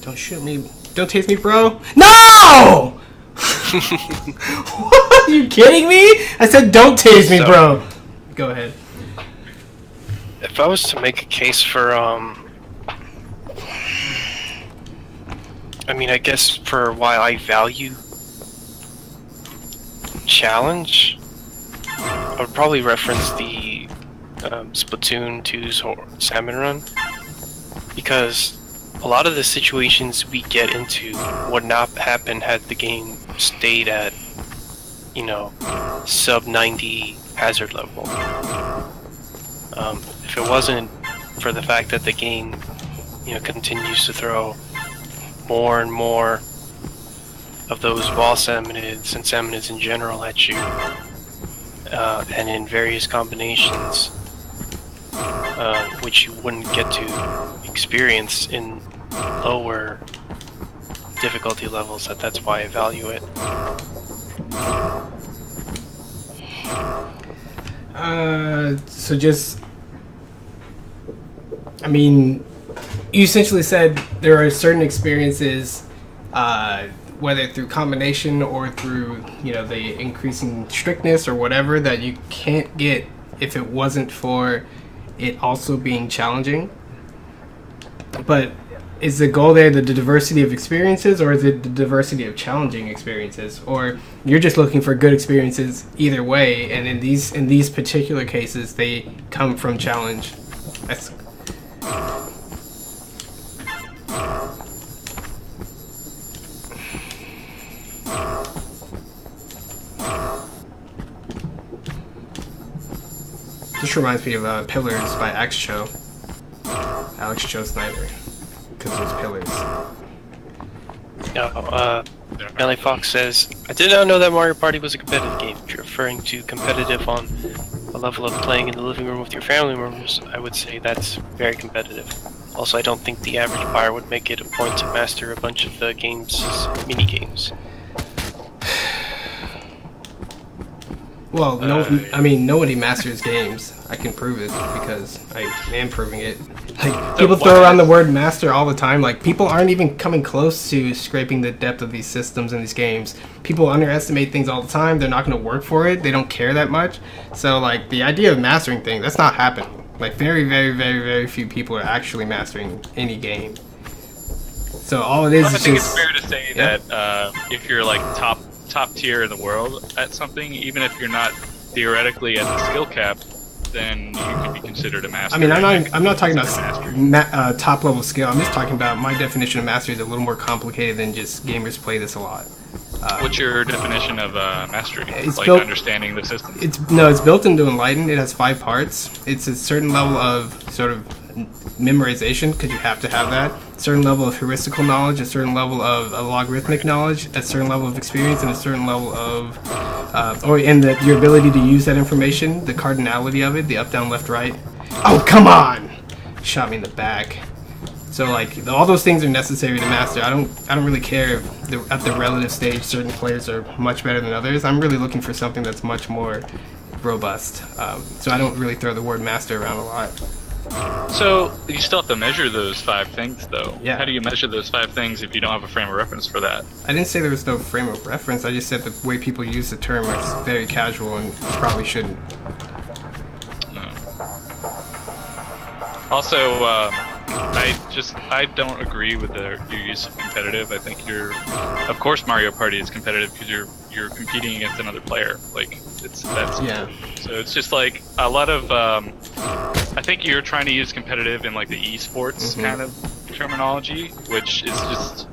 Don't shoot me. Don't taste me, bro. No! What? Are you kidding me? I said don't tase me, bro. Go ahead. If I was to make a case for I guess for why I value challenge, I would probably reference the Splatoon 2's Salmon Run, because a lot of the situations we get into would not happen had the game stayed at, sub 90 hazard level. If it wasn't for the fact that the game, continues to throw more and more of those boss Saminids and Saminids in general at you, and in various combinations, which you wouldn't get to experience in lower difficulty levels. That's why I value it. So just, I mean, you essentially said there are certain experiences, whether through combination or through, you know, the increasing strictness or whatever, that you can't get if it wasn't for it also being challenging. But is the goal there the diversity of experiences, or is it the diversity of challenging experiences? Or you're just looking for good experiences either way, and in these particular cases, they come from challenge? That's... This reminds me of Pillars by Alex Cho Snyder, because there's pillars. Melee Fox says, I did not know that Mario Party was a competitive game. If you're referring to competitive on a level of playing in the living room with your family members, I would say that's very competitive. Also, I don't think the average buyer would make it a point to master a bunch of the game's mini-games. Well, no, I mean, nobody masters games. I can prove it because I am proving it. Like, people throw around the word master all the time. Like, people aren't even coming close to scraping the depth of these systems and these games. People underestimate things all the time. They're not going to work for it. They don't care that much. So, like, the idea of mastering things, that's not happening. Like, very, very, very, very few people are actually mastering any game. So all it is I is think just... it's fair to say that if you're like top tier in the world at something, even if you're not theoretically at the skill cap, then you could be considered a master. I mean, I'm not talking about top level skill. I'm just talking about my definition of mastery is a little more complicated than just gamers play this a lot. What's your definition of mastery? It's like built, understanding the system? It's built into Enlighten. It has 5 parts. It's a certain level of sort of memorization, because you have to have that. A certain level of heuristical knowledge, a certain level of logarithmic knowledge, a certain level of experience, and a certain level of your ability to use that information, the cardinality of it, the up, down, left, right. Oh, come on! Shot me in the back. So like all those things are necessary to master. I don't really care if at the relative stage certain players are much better than others. I'm really looking for something that's much more robust. So I don't really throw the word master around a lot. So you still have to measure those 5 things, though. Yeah. How do you measure those 5 things if you don't have a frame of reference for that? I didn't say there was no frame of reference. I just said the way people use the term is very casual and probably shouldn't. Also, I don't agree with your use of competitive. I think of course Mario Party is competitive because you're competing against another player. Like Yeah. So it's just like a lot of I think you're trying to use competitive in like the esports kind of terminology, which is just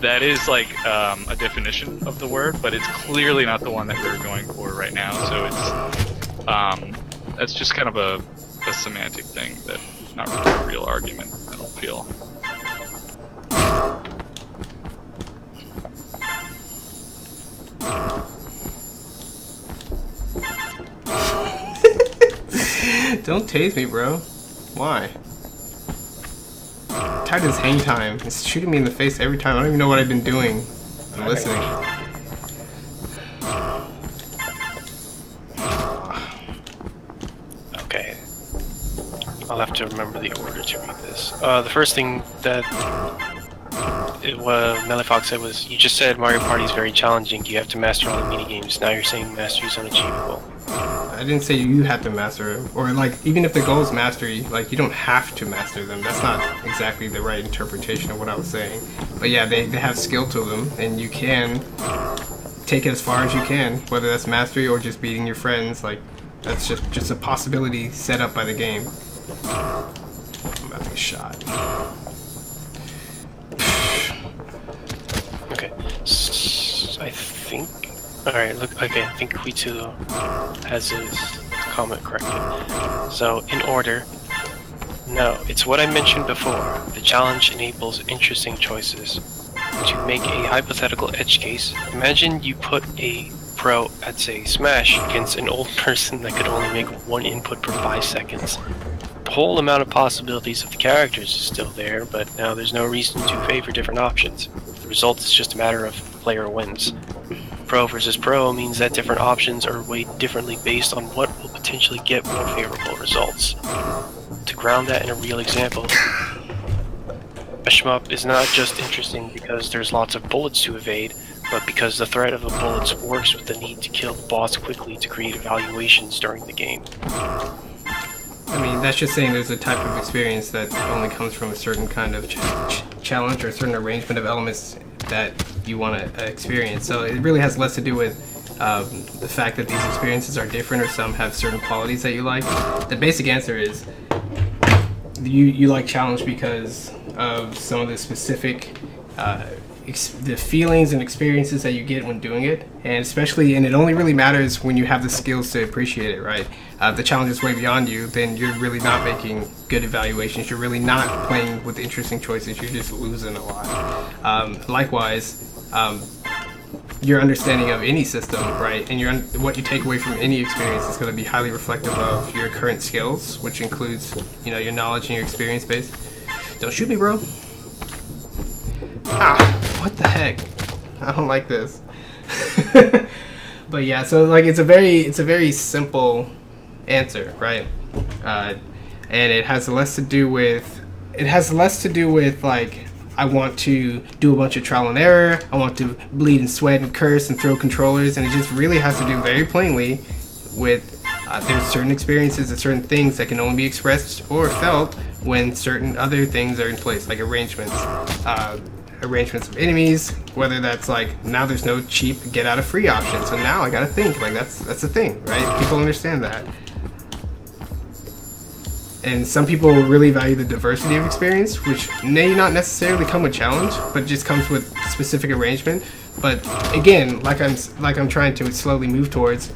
that is like a definition of the word, but it's clearly not the one that we're going for right now. So it's that's just kind of a semantic thing that's not really a real argument, I don't feel. Don't tase me, bro. Why? I'm tired of this hang time. It's shooting me in the face every time. I don't even know what I've been doing. I'm listening. Okay. I'll have to remember the order to read this. The first thing that Melee Fox said was, you just said Mario Party is very challenging. You have to master all the minigames. Now you're saying mastery is unachievable. I didn't say you have to master it. Or like, even if the goal is mastery, like you don't have to master them. That's not exactly the right interpretation of what I was saying. But yeah, they have skill to them, and you can take it as far as you can, whether that's mastery or just beating your friends. Like, that's just a possibility set up by the game. I'm about to get shot. Okay. I think... Alright, look, okay, I think Huitu has his comment correctly. So, in order, No, it's what I mentioned before. The challenge enables interesting choices. To make a hypothetical edge case, imagine you put a pro at, say, Smash against an old person that could only make one input per 5 seconds. The whole amount of possibilities of the characters is still there, but now there's no reason to favor different options. The result is just a matter of player wins. Pro versus pro means that different options are weighed differently based on what will potentially get more favorable results. To ground that in a real example, a shmup is not just interesting because there's lots of bullets to evade, but because the threat of the bullets works with the need to kill the boss quickly to create evaluations during the game. I mean, that's just saying there's a type of experience that only comes from a certain kind of challenge or a certain arrangement of elements that you want to experience. So it really has less to do with the fact that these experiences are different or some have certain qualities that you like. The basic answer is you like challenge because of some of the specific the feelings and experiences that you get when doing it, and it only really matters when you have the skills to appreciate it, right? If the challenge is way beyond you, then you're really not making good evaluations. You're really not playing with interesting choices. You're just losing a lot. Likewise, your understanding of any system, right, and what you take away from any experience is going to be highly reflective of your current skills, which includes, your knowledge and your experience base. Don't shoot me, bro. Ah, what the heck? I don't like this. But yeah, so it's a very simple answer, right? And it has less to do with like, I want to do a bunch of trial and error, I want to bleed and sweat and curse and throw controllers, and it just really has to do very plainly with there's certain experiences and certain things that can only be expressed or felt when certain other things are in place, like arrangements of enemies, whether that's like, now there's no cheap get out of free option, so now I gotta think, like that's the thing, right? People understand that. And some people really value the diversity of experience, which may not necessarily come with challenge, but just comes with specific arrangement. But again, like I'm trying to slowly move towards,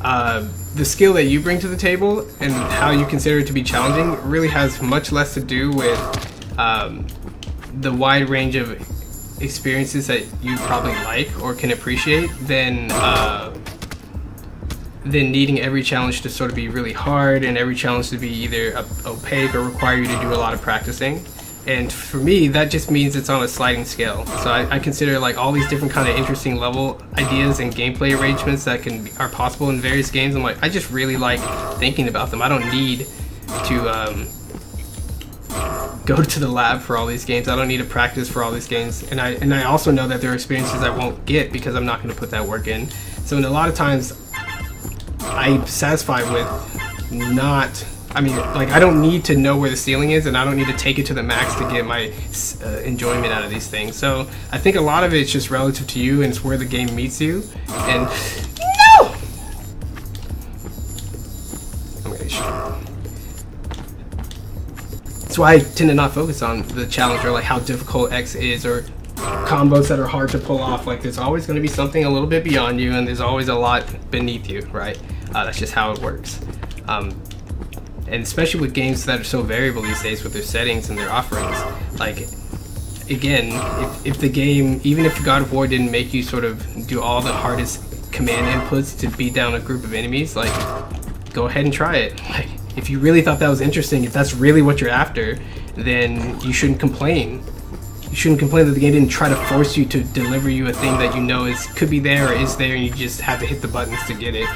the skill that you bring to the table and how you consider it to be challenging really has much less to do with the wide range of experiences that you probably like or can appreciate than needing every challenge to sort of be really hard and every challenge to be either opaque or require you to do a lot of practicing. And for me, that just means it's on a sliding scale. So I consider like all these different kind of interesting level ideas and gameplay arrangements that are possible in various games. I'm like, I just really like thinking about them. I don't need to go to the lab for all these games. I don't need to practice for all these games. And I also know that there are experiences I won't get because I'm not going to put that work in. So in a lot of times, I'm satisfied with not. I mean, like, I don't need to know where the ceiling is, and I don't need to take it to the max to get my enjoyment out of these things. So I think a lot of it's just relative to you, and it's where the game meets you. And no, I'm gonna shoot. That's why I tend to not focus on the challenge or like how difficult X is or combos that are hard to pull off. Like, there's always going to be something a little bit beyond you, and there's always a lot beneath you, right? That's just how it works. And especially with games that are so variable these days with their settings and their offerings, like, again, if the game, even if God of War didn't make you sort of do all the hardest command inputs to beat down a group of enemies, like, go ahead and try it. Like, if you really thought that was interesting, if that's really what you're after, then you shouldn't complain. You shouldn't complain that the game didn't try to force you to deliver you a thing that you know could be there or is there, and you just have to hit the buttons to get it.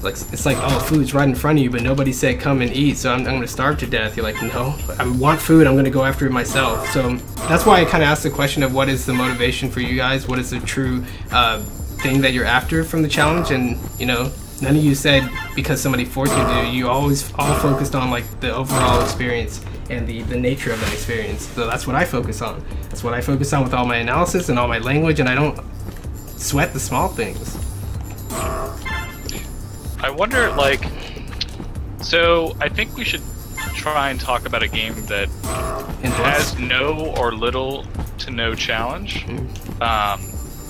Like, it's like, oh, food's right in front of you, but nobody said come and eat, so I'm going to starve to death. You're like, no, I want food, I'm going to go after it myself. So that's why I kind of asked the question of what is the motivation for you guys? What is the true thing that you're after from the challenge? And, none of you said because somebody forced you to. You always all focused on, like, the overall experience and the nature of that experience. So that's what I focus on. That's what I focus on with all my analysis and all my language, and I don't sweat the small things. I wonder, like, so I think we should try and talk about a game that has no or little to no challenge.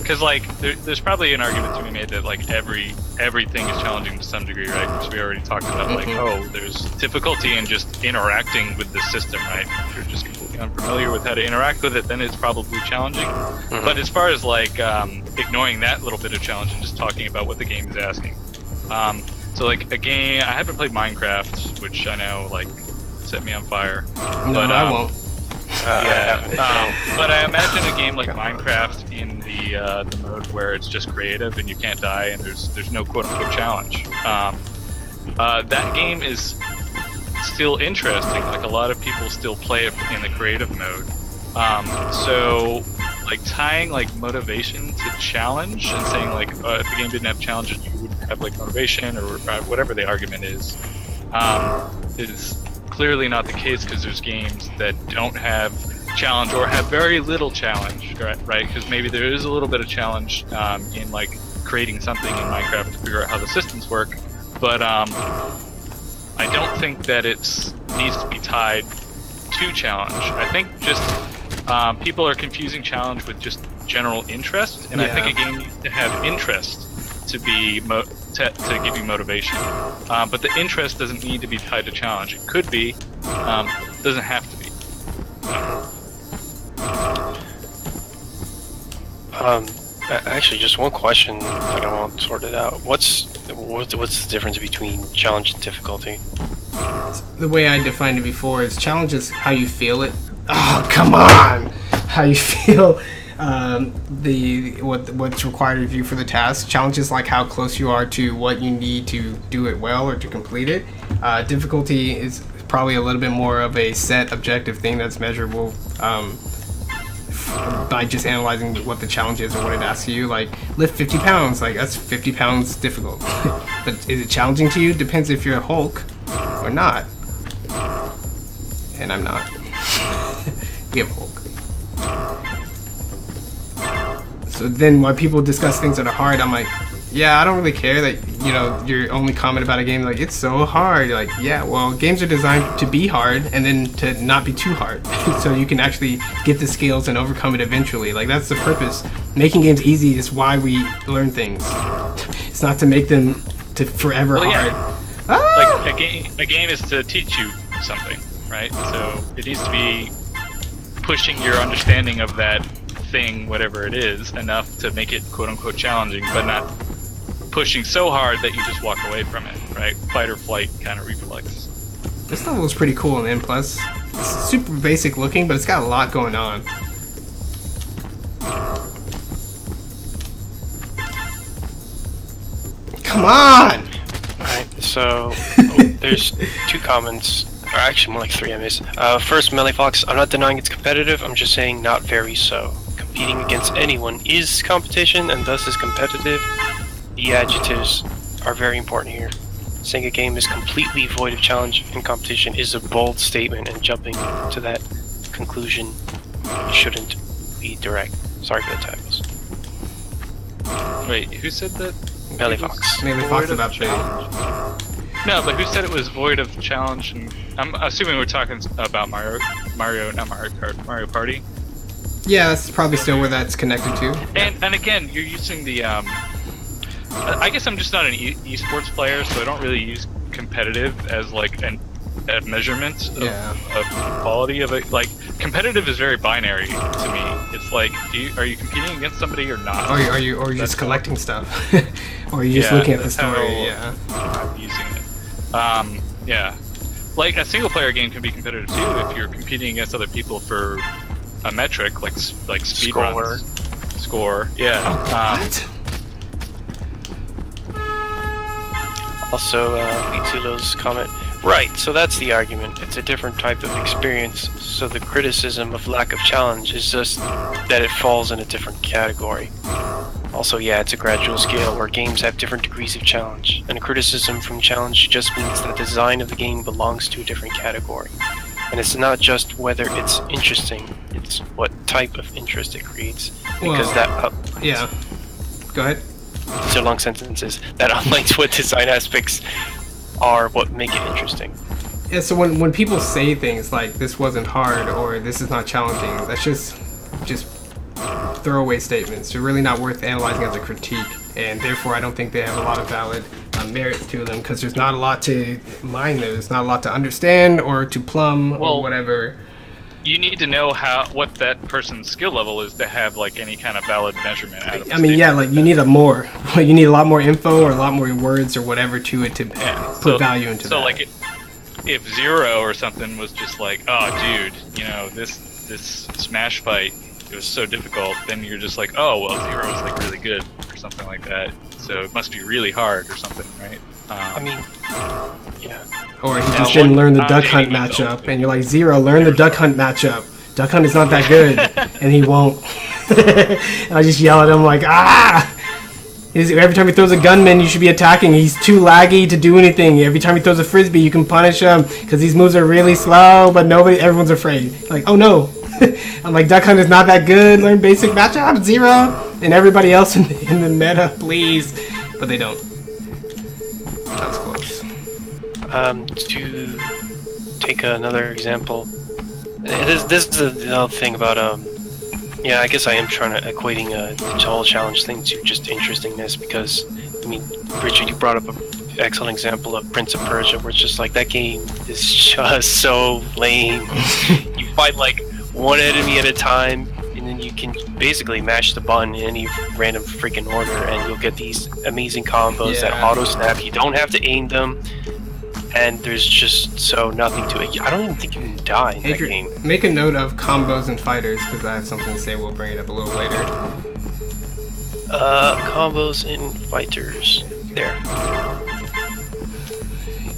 because like there's probably an argument to be made that like everything is challenging to some degree, right? Because we already talked about like, oh, there's difficulty in just interacting with the system, right? If you're just completely unfamiliar with how to interact with it, then it's probably challenging. But as far as like ignoring that little bit of challenge and just talking about what the game is asking, so like a game, I haven't played Minecraft, which I know like set me on fire. No, but I won't. But I imagine a game like Minecraft in the mode where it's just creative and you can't die and there's no quote-unquote challenge. That game is still interesting. Like a lot of people still play it in the creative mode. So like tying like motivation to challenge and saying like if the game didn't have challenges you wouldn't have like motivation or whatever the argument is clearly not the case, because there's games that don't have challenge or have very little challenge, right? Because maybe there is a little bit of challenge in like creating something in Minecraft to figure out how the systems work, but I don't think that it needs to be tied to challenge. I think just people are confusing challenge with just general interest, and I think a game needs to have interest to be to give you motivation. But the interest doesn't need to be tied to challenge. It could be, doesn't have to be. Actually, just one question that I want sorted out. What's the difference between challenge and difficulty? The way I defined it before is challenge is how you feel it. Oh, come on! How you feel what's required of you for the task. Challenge is like how close you are to what you need to do it well or to complete it. Difficulty is probably a little bit more of a set objective thing that's measurable by just analyzing what the challenge is or what it asks you. Like lift 50 pounds, like that's 50 pounds difficult. But is it challenging to you? Depends if you're a Hulk or not. And I'm not. We have Hulk. So then when people discuss things that are hard, I'm like, yeah, I don't really care that, you know, your only comment about a game, like, it's so hard. You're like, yeah, well, games are designed to be hard and then to not be too hard. So you can actually get the skills and overcome it eventually. Like, that's the purpose. Making games easy is why we learn things. It's not to make them to forever hard. Like a game is to teach you something, right? So it needs to be pushing your understanding of that thing, whatever it is, enough to make it quote-unquote challenging, but not pushing so hard that you just walk away from it, right? Fight or flight kind of reflex. This level is pretty cool in N+. It's super basic looking, but it's got a lot going on. Come on! Alright, so there's two comments, or actually more like three I missed. First, Melee Fox, I'm not denying it's competitive, I'm just saying not very so. Competing against anyone is competition and thus is competitive. The adjectives are very important here. Saying a game is completely void of challenge and competition is a bold statement, and jumping to that conclusion shouldn't be direct. Sorry for the typos. Wait, who said that? Melee Fox. Melee Fox about challenge. No, but who said it was void of challenge? And I'm assuming we're talking about Mario Party. Yeah, that's probably still where that's connected to. And again, you're using the I guess I'm just not an esports player, so I don't really use competitive as like a measurement of quality of it. Like competitive is very binary to me. It's like, are you competing against somebody or not? Or are you just collecting stuff, or are you just looking at the story? I'm using it. Yeah, like a single player game can be competitive too if you're competing against other people for a metric like speed runs. Score. Yeah. What? Also, Mitsulo's comment. Right, so that's the argument. It's a different type of experience, so the criticism of lack of challenge is just that it falls in a different category. Also, yeah, it's a gradual scale where games have different degrees of challenge, and a criticism from challenge just means that the design of the game belongs to a different category. And it's not just whether it's interesting, it's what type of interest it creates. Because yeah. Go ahead. These are long sentences. That unlikes what design aspects are what make it interesting. Yeah, so when people say things like this wasn't hard or this is not challenging, that's just throwaway statements. They're really not worth analyzing as a critique, and therefore I don't think they have a lot of valid merit to them, because there's not a lot to mine there. There's not a lot to understand or to plumb or whatever. You need to know what that person's skill level is to have like any kind of valid measurement out of it. I mean, yeah, like you need you need a lot more info or a lot more words or whatever to it to put value into that. So like if Zero or something was just like, oh dude, you know, this Smash fight, it was so difficult, then you're just like, oh well, Zero's like really good or something like that, so it must be really hard or something, right? I mean, yeah. Or he just didn't learn the Duck Hunt matchup, and you're like, Zero, learn the Duck Hunt matchup. Duck Hunt is not that good, and he won't. And I just yell at him like, ah! Every time he throws a gunman, you should be attacking. He's too laggy to do anything. Every time he throws a frisbee, you can punish him because these moves are really slow, but everyone's afraid. Like, oh no. I'm like, Duck Hunt is not that good. Learn basic matchup, Zero. And everybody else in the meta, please. But they don't. That was close. To take another example, this is the other thing about yeah, I guess I am trying to equating the whole challenge thing to just interestingness, because I mean, Richard, you brought up an excellent example of Prince of Persia, where it's just like that game is just so lame. You fight like one enemy at a time, and then you can basically mash the button in any random freaking order, and you'll get these amazing combos that auto snap. You don't have to aim them. And there's just nothing to it. I don't even think you can die in that game. Make a note of combos and fighters, because I have something to say. We'll bring it up a little later. Combos and fighters. There.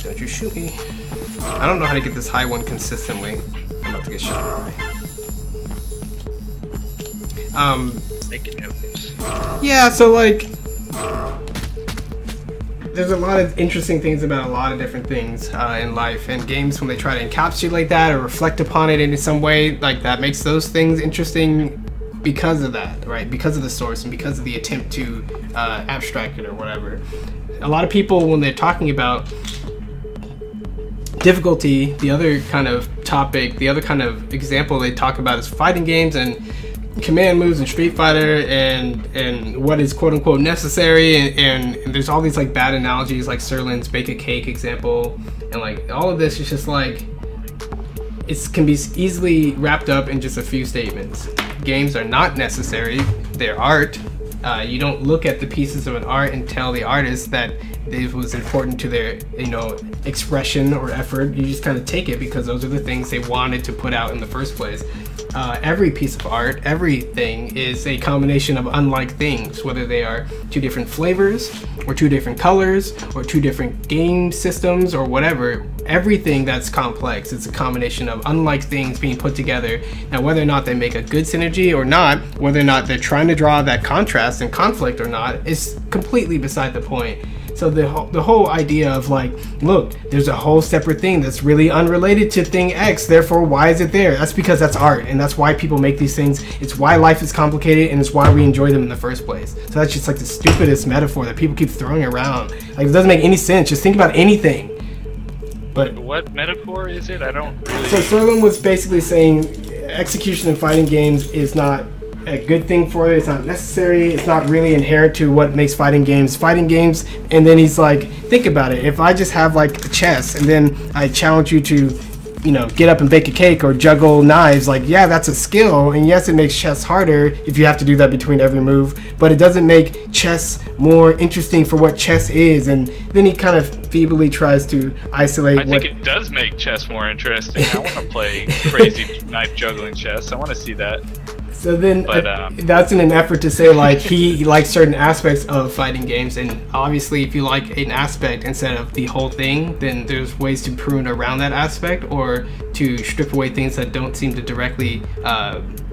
Don't you shoot me. I don't know how to get this high one consistently. I'm about to get shot. Making notes. Yeah, so like, there's a lot of interesting things about a lot of different things in life, and games, when they try to encapsulate that or reflect upon it in some way, like that makes those things interesting because of that, right? Because of the source and because of the attempt to abstract it or whatever. A lot of people, when they're talking about difficulty, the other kind of topic, the other kind of example they talk about is fighting games and command moves in Street Fighter and what is quote unquote necessary, and there's all these like bad analogies like Serlin's bake a cake example, and like all of this is just like it can be easily wrapped up in just a few statements. Games are not necessary, they're art. You don't look at the pieces of an art and tell the artist that it was important to their, expression or effort. You just kind of take it because those are the things they wanted to put out in the first place. Every piece of art, everything is a combination of unlike things, whether they are two different flavors or two different colors or two different game systems or whatever. Everything that's complex is a combination of unlike things being put together. Now, whether or not they make a good synergy or not, whether or not they're trying to draw that contrast and conflict or not, is completely beside the point. So the whole idea of like, look, there's a whole separate thing that's really unrelated to thing X, therefore why is it there? That's because that's art, and that's why people make these things. It's why life is complicated, and it's why we enjoy them in the first place. So that's just like the stupidest metaphor that people keep throwing around. Like, it doesn't make any sense. Just think about anything. But what metaphor is it? I don't really... So Serlin was basically saying execution in fighting games is not a good thing for it. It's not necessary. It's not really inherent to what makes fighting games. And then he's like, think about it. If I just have like chess, and then I challenge you to, get up and bake a cake or juggle knives, like, yeah, that's a skill, and yes, it makes chess harder if you have to do that between every move, but it doesn't make chess more interesting for what chess is. And then he kind of feebly tries to isolate. I think it does make chess more interesting. I want to play crazy knife juggling chess. I want to see that. So then that's in an effort to say like he likes certain aspects of fighting games, and obviously if you like an aspect instead of the whole thing, then there's ways to prune around that aspect or to strip away things that don't seem to directly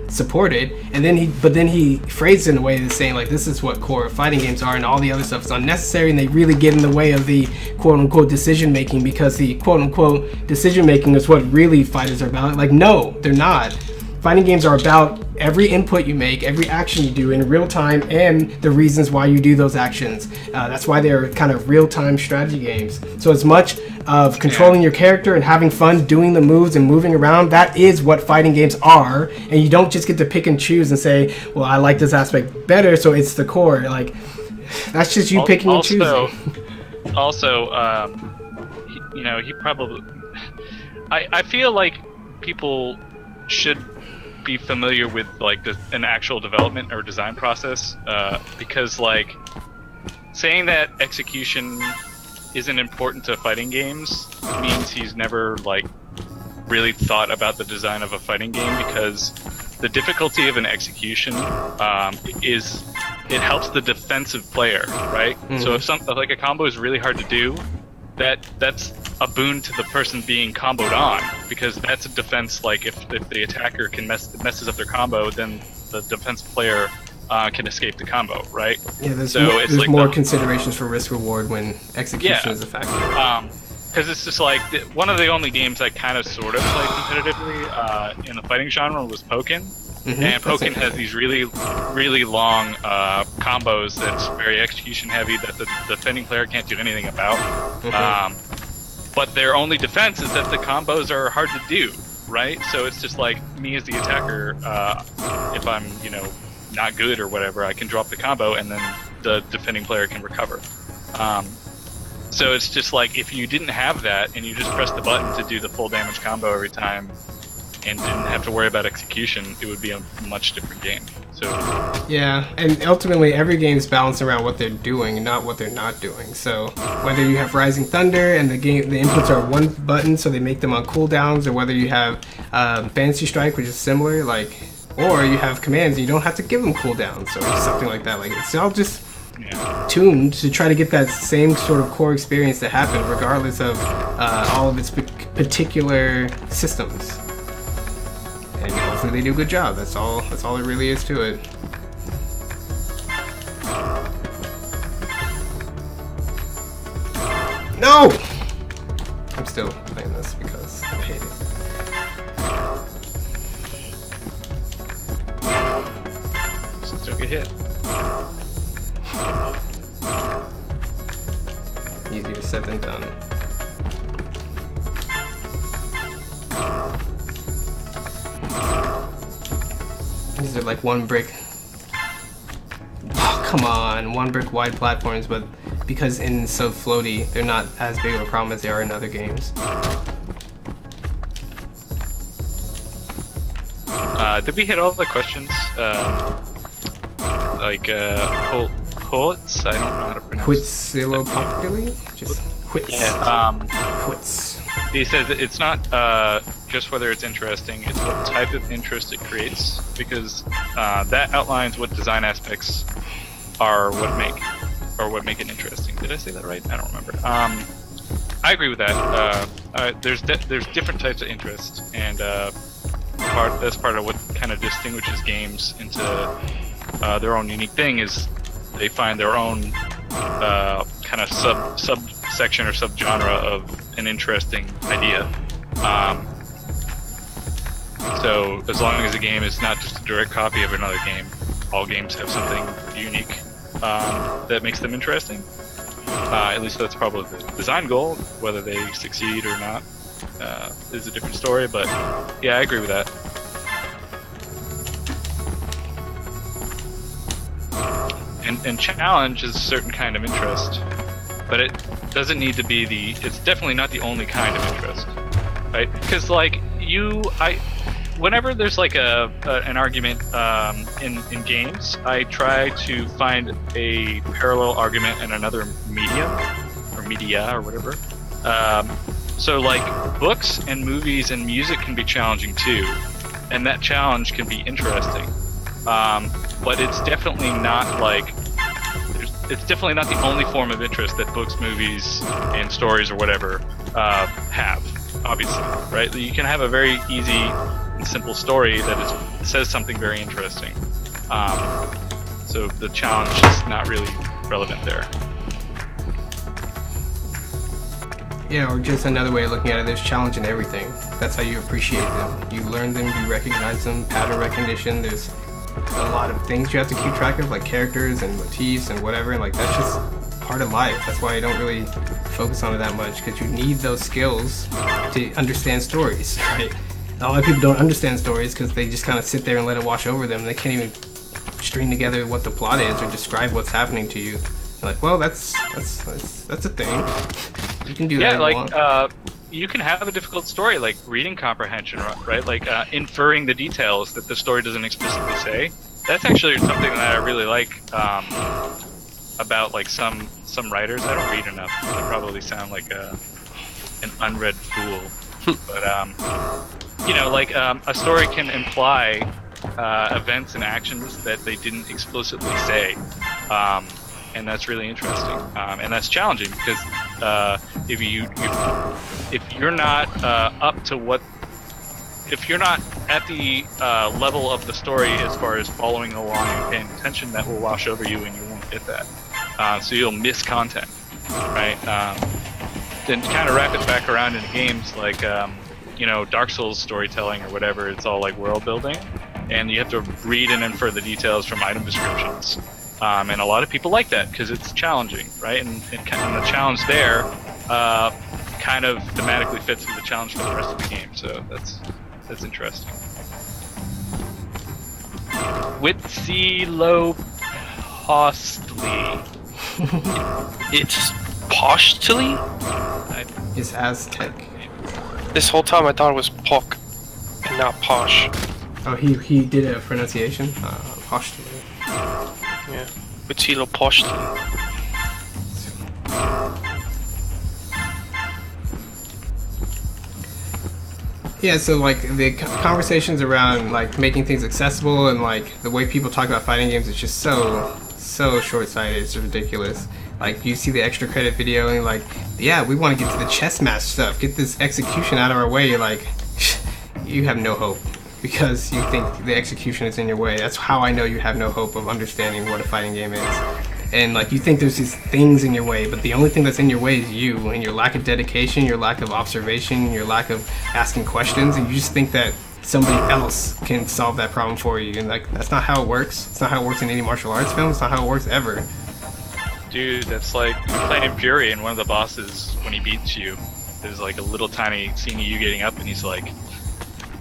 support it. And then he phrased it in a way that's saying like, this is what core fighting games are, and all the other stuff is unnecessary, and they really get in the way of the quote unquote decision making, because the quote unquote decision making is what really fighters are about. Like, no, they're not. fighting games are about every input you make, every action you do in real time, and the reasons why you do those actions. That's why they're kind of real-time strategy games. So as much of controlling your character and having fun doing the moves and moving around, that is what fighting games are. And you don't just get to pick and choose and say, well, I like this aspect better, so it's the core. Like, that's just you picking and choosing. Also, he probably... I feel like people should be familiar with like an actual development or design process, because like saying that execution isn't important to fighting games means he's never like really thought about the design of a fighting game, because the difficulty of an execution is it helps the defensive player, right? So if like a combo is really hard to do, that's a boon to the person being comboed on, because that's a defense. Like if the attacker messes up their combo, then the defensive player can escape the combo, right? Yeah, there's like more considerations for risk reward when execution is a factor. Because it's just like one of the only games I kind of sort of played competitively in the fighting genre was Pokken. And Pokken has these really, really long combos that's very execution heavy that the defending player can't do anything about. But their only defense is that the combos are hard to do, right? So it's just like me as the attacker, if I'm, not good or whatever, I can drop the combo and then the defending player can recover. So it's just like if you didn't have that and you just pressed the button to do the full damage combo every time and didn't have to worry about execution, it would be a much different game. So yeah, and ultimately every game's balanced around what they're doing and not what they're not doing. So whether you have Rising Thunder and the inputs are one button, so they make them on cooldowns, or whether you have Fantasy Strike, which is similar, or you have commands and you don't have to give them cooldowns or something like that. Like, it's all just tuned to try to get that same sort of core experience to happen, regardless of all of its particular systems. And hopefully they do a good job. That's all there really is to it. No! I'm still playing this because I hate it. Still get hit. Easier said than done. These are like one brick. Oh, come on, one brick wide platforms, but because in so floaty, they're not as big of a problem as they are in other games. Did we hit all the questions? Quotes? I don't know how to pronounce. Quetzalcoatl? Just quits. Yeah. Quits. He says that it's not just whether it's interesting, it's what type of interest it creates, because that outlines what design aspects are what make it interesting. Did I say that right? I don't remember. I agree with that. There's different types of interest, and that's part of what kind of distinguishes games into their own unique thing, is they find their own kind of subsection or subgenre of an interesting idea. So as long as a game is not just a direct copy of another game, all games have something unique that makes them interesting. At least that's probably the design goal. Whether they succeed or not is a different story, but yeah, I agree with that. And challenge is a certain kind of interest, but it doesn't need to be it's definitely not the only kind of interest, right? Because like whenever there's like an argument in games, I try to find a parallel argument in another medium or media or whatever. So like books and movies and music can be challenging too, and that challenge can be interesting. But it's definitely not the only form of interest that books, movies, and stories or whatever have. Obviously, right? You can have a very easy and simple story that says something very interesting. So the challenge is not really relevant there. Yeah, or just another way of looking at it, there's challenge in everything. That's how you appreciate them. You learn them, you recognize them, pattern recognition. There's a lot of things you have to keep track of, like characters and motifs and whatever, and like that's just part of life. That's why I don't really focus on it that much, because you need those skills to understand stories, right? A lot of people don't understand stories because they just kind of sit there and let it wash over them. They can't even string together what the plot is or describe what's happening to you. Like, well, that's a thing. You can do that. Yeah, like you can have a difficult story, like reading comprehension, right? Like inferring the details that the story doesn't explicitly say. That's actually something that I really like about like some writers. I don't read enough. I probably sound like an unread fool, but you know, like a story can imply events and actions that they didn't explicitly say. And that's really interesting, and that's challenging because if you're not up to what, if you're not at the level of the story as far as following along and paying attention, that will wash over you and you won't get that. So you'll miss content, right? Then to kind of wrap it back around in games like you know, Dark Souls storytelling or whatever, it's all like world building, and you have to read and infer the details from item descriptions. And a lot of people like that because it's challenging, right? And the challenge there kind of thematically fits with the challenge for the rest of the game. So that's interesting. Witsilo Postly. It's Postly? It's Aztec. This whole time I thought it was Pock and not Posh. Oh, he did a pronunciation? Postly. Yeah, Witsilo Postly. Yeah, so like the conversations around like making things accessible and like the way people talk about fighting games is just so short-sighted. It's ridiculous. Like you see the extra credit video and like, yeah, we want to get to the chess match stuff, get this execution out of our way. Like, you have no hope because you think the execution is in your way. That's how I know you have no hope of understanding what a fighting game is. And like you think there's these things in your way, but the only thing that's in your way is you and your lack of dedication, your lack of observation, your lack of asking questions, and you just think that somebody else can solve that problem for you. And like that's not how it works. It's not how it works in any martial arts film. It's not how it works ever. Dude, that's like playing Fury, and one of the bosses, when he beats you, there's like a little tiny scene of you getting up and he's like,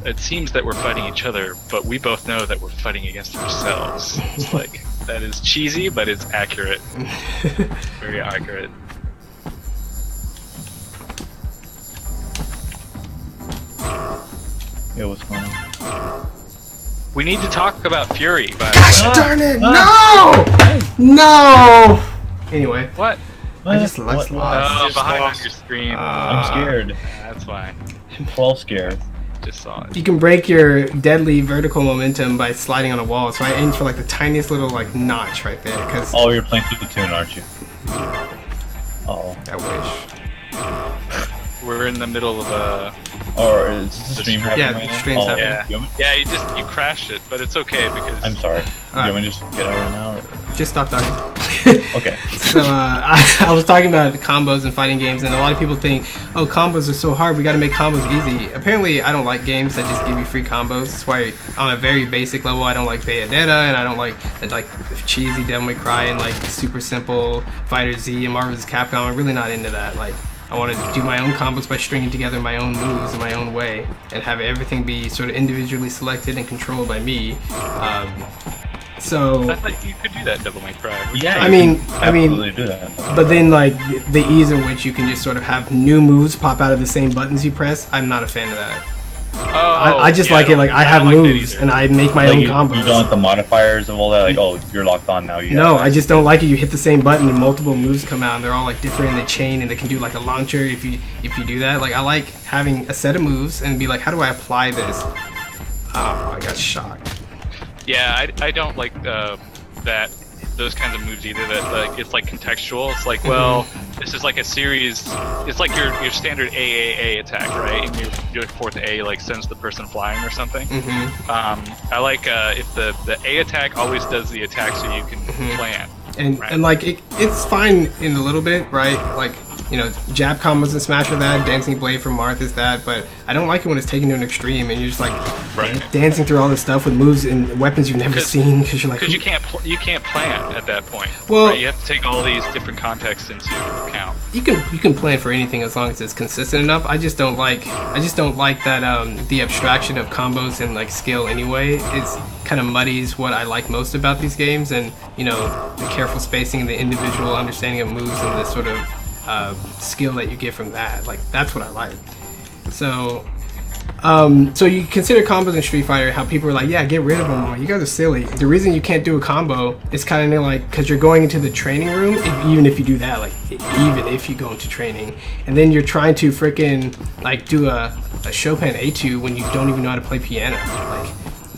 it seems that we're fighting each other, but we both know that we're fighting against ourselves. It's like, that is cheesy, but it's accurate. Very accurate. Yeah, what's going on? We need to talk about Fury, but Gosh darn it! No! Anyway, what? I just lost. Oh, Just behind on lost. your screen. I'm scared. That's why. 12 scared. Just saw it. You can break your deadly vertical momentum by sliding on a wall. So I aimed for like the tiniest little like notch right there. Cause Oh, you're playing through the tune, aren't you? Oh. I wish. We're in the middle of a. Or is this a stream happening Yeah, right the now? stream's Oh, happening. Yeah. You want me- Yeah, you crashed it, but it's okay because. I'm sorry. You want me to just get out right now? Or? Just stop talking. Okay. So I was talking about combos and fighting games, and a lot of people think, oh, combos are so hard, we gotta make combos easy. Apparently, I don't like games that just give you free combos. That's why, on a very basic level, I don't like Bayonetta, and I don't like cheesy Devil May Cry and like super simple Fighter Z and Marvel vs. Capcom. I'm really not into that. Like, I want to do my own combos by stringing together my own moves in my own way, and have everything be sort of individually selected and controlled by me. So. I thought you could do that, Devil May Cry. Yeah, I you mean- can I mean- absolutely do that. But then, like, the ease in which you can just sort of have new moves pop out of the same buttons you press, I'm not a fan of that. I just like it, like, I have don't like that moves, either. and I make my Like, own you combos. don't want the modifiers of all that, like, oh, you're locked on now. You No, have I just don't like it. You hit the same button and multiple moves come out, and they're all, like, different in the chain, and they can do, like, a launcher if you do that. Like, I like having a set of moves and be like, how do I apply this? Oh, I got shocked. Yeah, I don't like those kinds of moves either. That like it's like contextual. It's like, well, this is like a series. It's like your standard AAA attack, right? And your fourth A like sends the person flying or something. I like if the A attack always does the attack so you can plan. And Right. and like it's fine in a little bit, right? Like jab combos in Smash are that, Dancing Blade from Marth is that, but I don't like it when it's taken to an extreme and you're just like dancing through all this stuff with moves and weapons you've never seen because you're like, because you can't plan at that point. Well, right? You have to take all these different contexts into account. You can plan for anything as long as it's consistent enough. I just don't like that the abstraction of combos and like skill anyway is kind of muddies what I like most about these games, and the careful spacing and the individual understanding of moves and the sort of skill that you get from that. Like that's what I like. So so you consider combos in Street Fighter, how people are like, yeah, get rid of them all. You guys are silly. The reason you can't do a combo is kind of like because you're going into the training room, even if you do that, like even if you go into training, and then you're trying to freaking like do a Chopin etude when you don't even know how to play piano. Like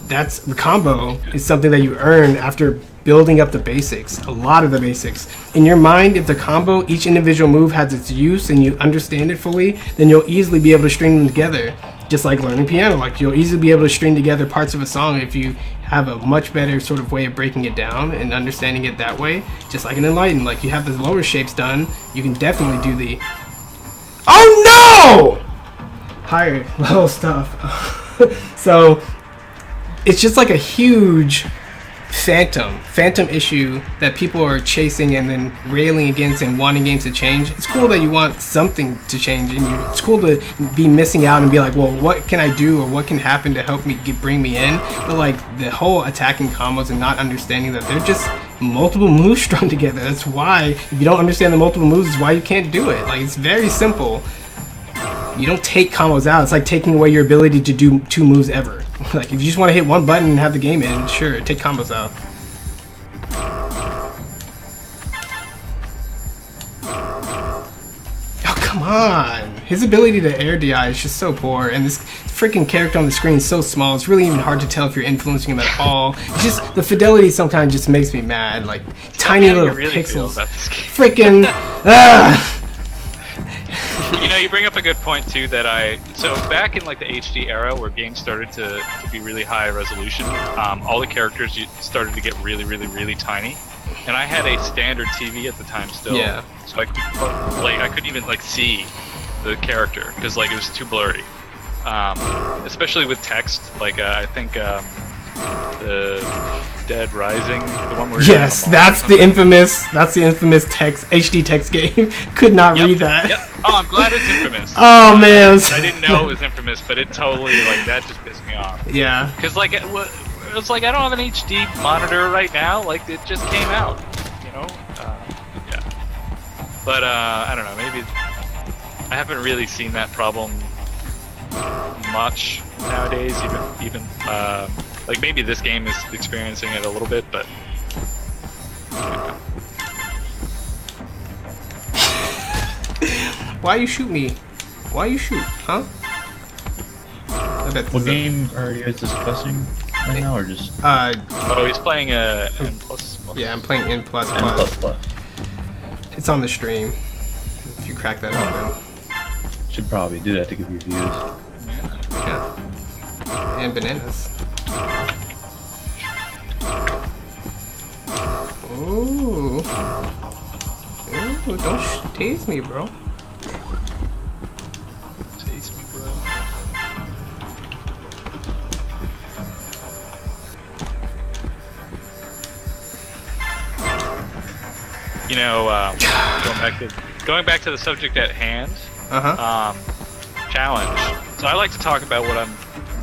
that's the combo is something that you earn after building up the basics, a lot of the basics. In your mind, if the combo, each individual move has its use and you understand it fully, then you'll easily be able to string them together. Just like learning piano, like you'll easily be able to string together parts of a song if you have a much better sort of way of breaking it down and understanding it that way. Just like an Enlightened, like you have the lower shapes done, you can definitely do the higher level stuff. So it's just like a huge phantom issue that people are chasing and then railing against and wanting games to change. It's cool that you want something to change, and it's cool to be missing out and be like, well, what can I do or what can happen to help me bring me in? But like the whole attacking combos and not understanding that they're just multiple moves strung together. That's why if you don't understand the multiple moves, is why you can't do it. Like it's very simple. You don't take combos out. It's like taking away your ability to do 2 moves ever. Like if you just want to hit one button and have the game in, sure, take combos out. Oh come on! His ability to air DI is just so poor, and this freaking character on the screen is so small. It's really even hard to tell if you're influencing him at all. It's just the fidelity sometimes just makes me mad. Like tiny little really pixels. Freaking. You know, you bring up a good point too. So back in like the HD era, where games started to be really high resolution, all the characters started to get really, really, really tiny. And I had a standard TV at the time still, so I couldn't even like see the character because like it was too blurry. Especially with text, like I think the Dead Rising, the one where that's the infamous text HD text game. Could not read that. Yep. Oh, I'm glad it's infamous. Oh man, I didn't know it was infamous, but it totally like that just pissed me off. Yeah. Because like it's like I don't have an HD monitor right now. Like it just came out, you know. Yeah. But I don't know. Maybe I haven't really seen that problem much nowadays. Even like maybe this game is experiencing it a little bit, but. Why you shoot me? Why you shoot? Huh? I bet what game are you guys discussing right now, or just? Oh, he's playing N++. Yeah, I'm playing N++. N++. It's on the stream. If you crack that open. Should probably do that to give you views. Yeah. And bananas. Ooh. Ooh, don't tease me, bro. Tease me, bro. You know, going back to the subject at hand. Challenge. So I like to talk about what I'm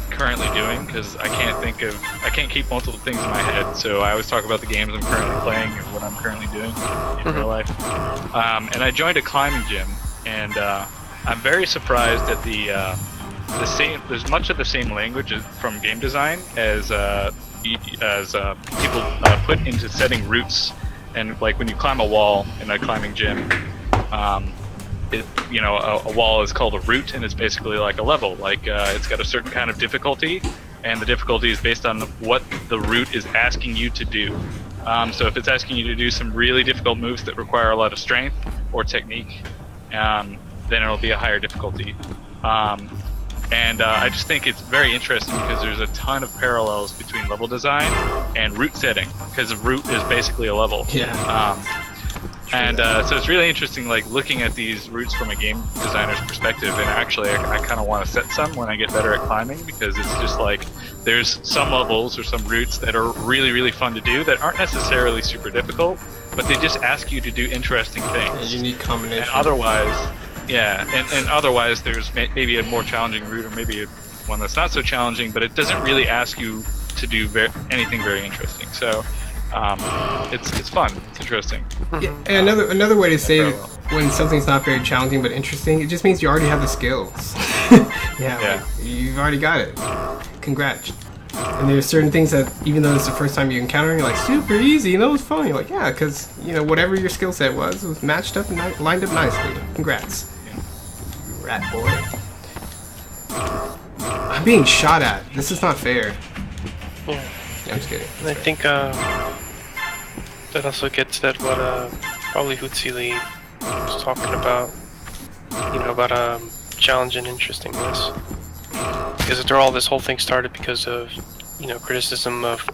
currently doing because I can't keep multiple things in my head. So I always talk about the games I'm currently playing or what I'm currently doing in real life. And I joined a climbing gym, and I'm very surprised at the same. There's much of the same language from game design as people put into setting routes, and like when you climb a wall in a climbing gym. A wall is called a route, and it's basically like a level. Like it's got a certain kind of difficulty, and the difficulty is based on what the route is asking you to do. So if it's asking you to do some really difficult moves that require a lot of strength or technique, then it'll be a higher difficulty. And I just think it's very interesting because there's a ton of parallels between level design and route setting, because a route is basically a level. Yeah. And so it's really interesting, like looking at these routes from a game designer's perspective. And actually, I kind of want to set some when I get better at climbing, because it's just like there's some levels or some routes that are really, really fun to do that aren't necessarily super difficult, but they just ask you to do interesting things. A unique combination. And otherwise, and otherwise there's maybe a more challenging route, or maybe one that's not so challenging, but it doesn't really ask you to do anything very interesting. So. It's fun. It's interesting. Yeah, and another way to say it, when something's not very challenging but interesting, it just means you already have the skills. yeah. Like, you've already got it. Congrats. And there's certain things that, even though it's the first time you encounter, you're like, super easy, and that was fun. You're like, yeah, because whatever your skill set was matched up and lined up nicely. Congrats, rat boy. I'm being shot at. This is not fair. Yeah. I'm just kidding. And I think that also gets at what probably Hootsily was talking about, about challenge and interestingness. Because after all, this whole thing started because of, criticism of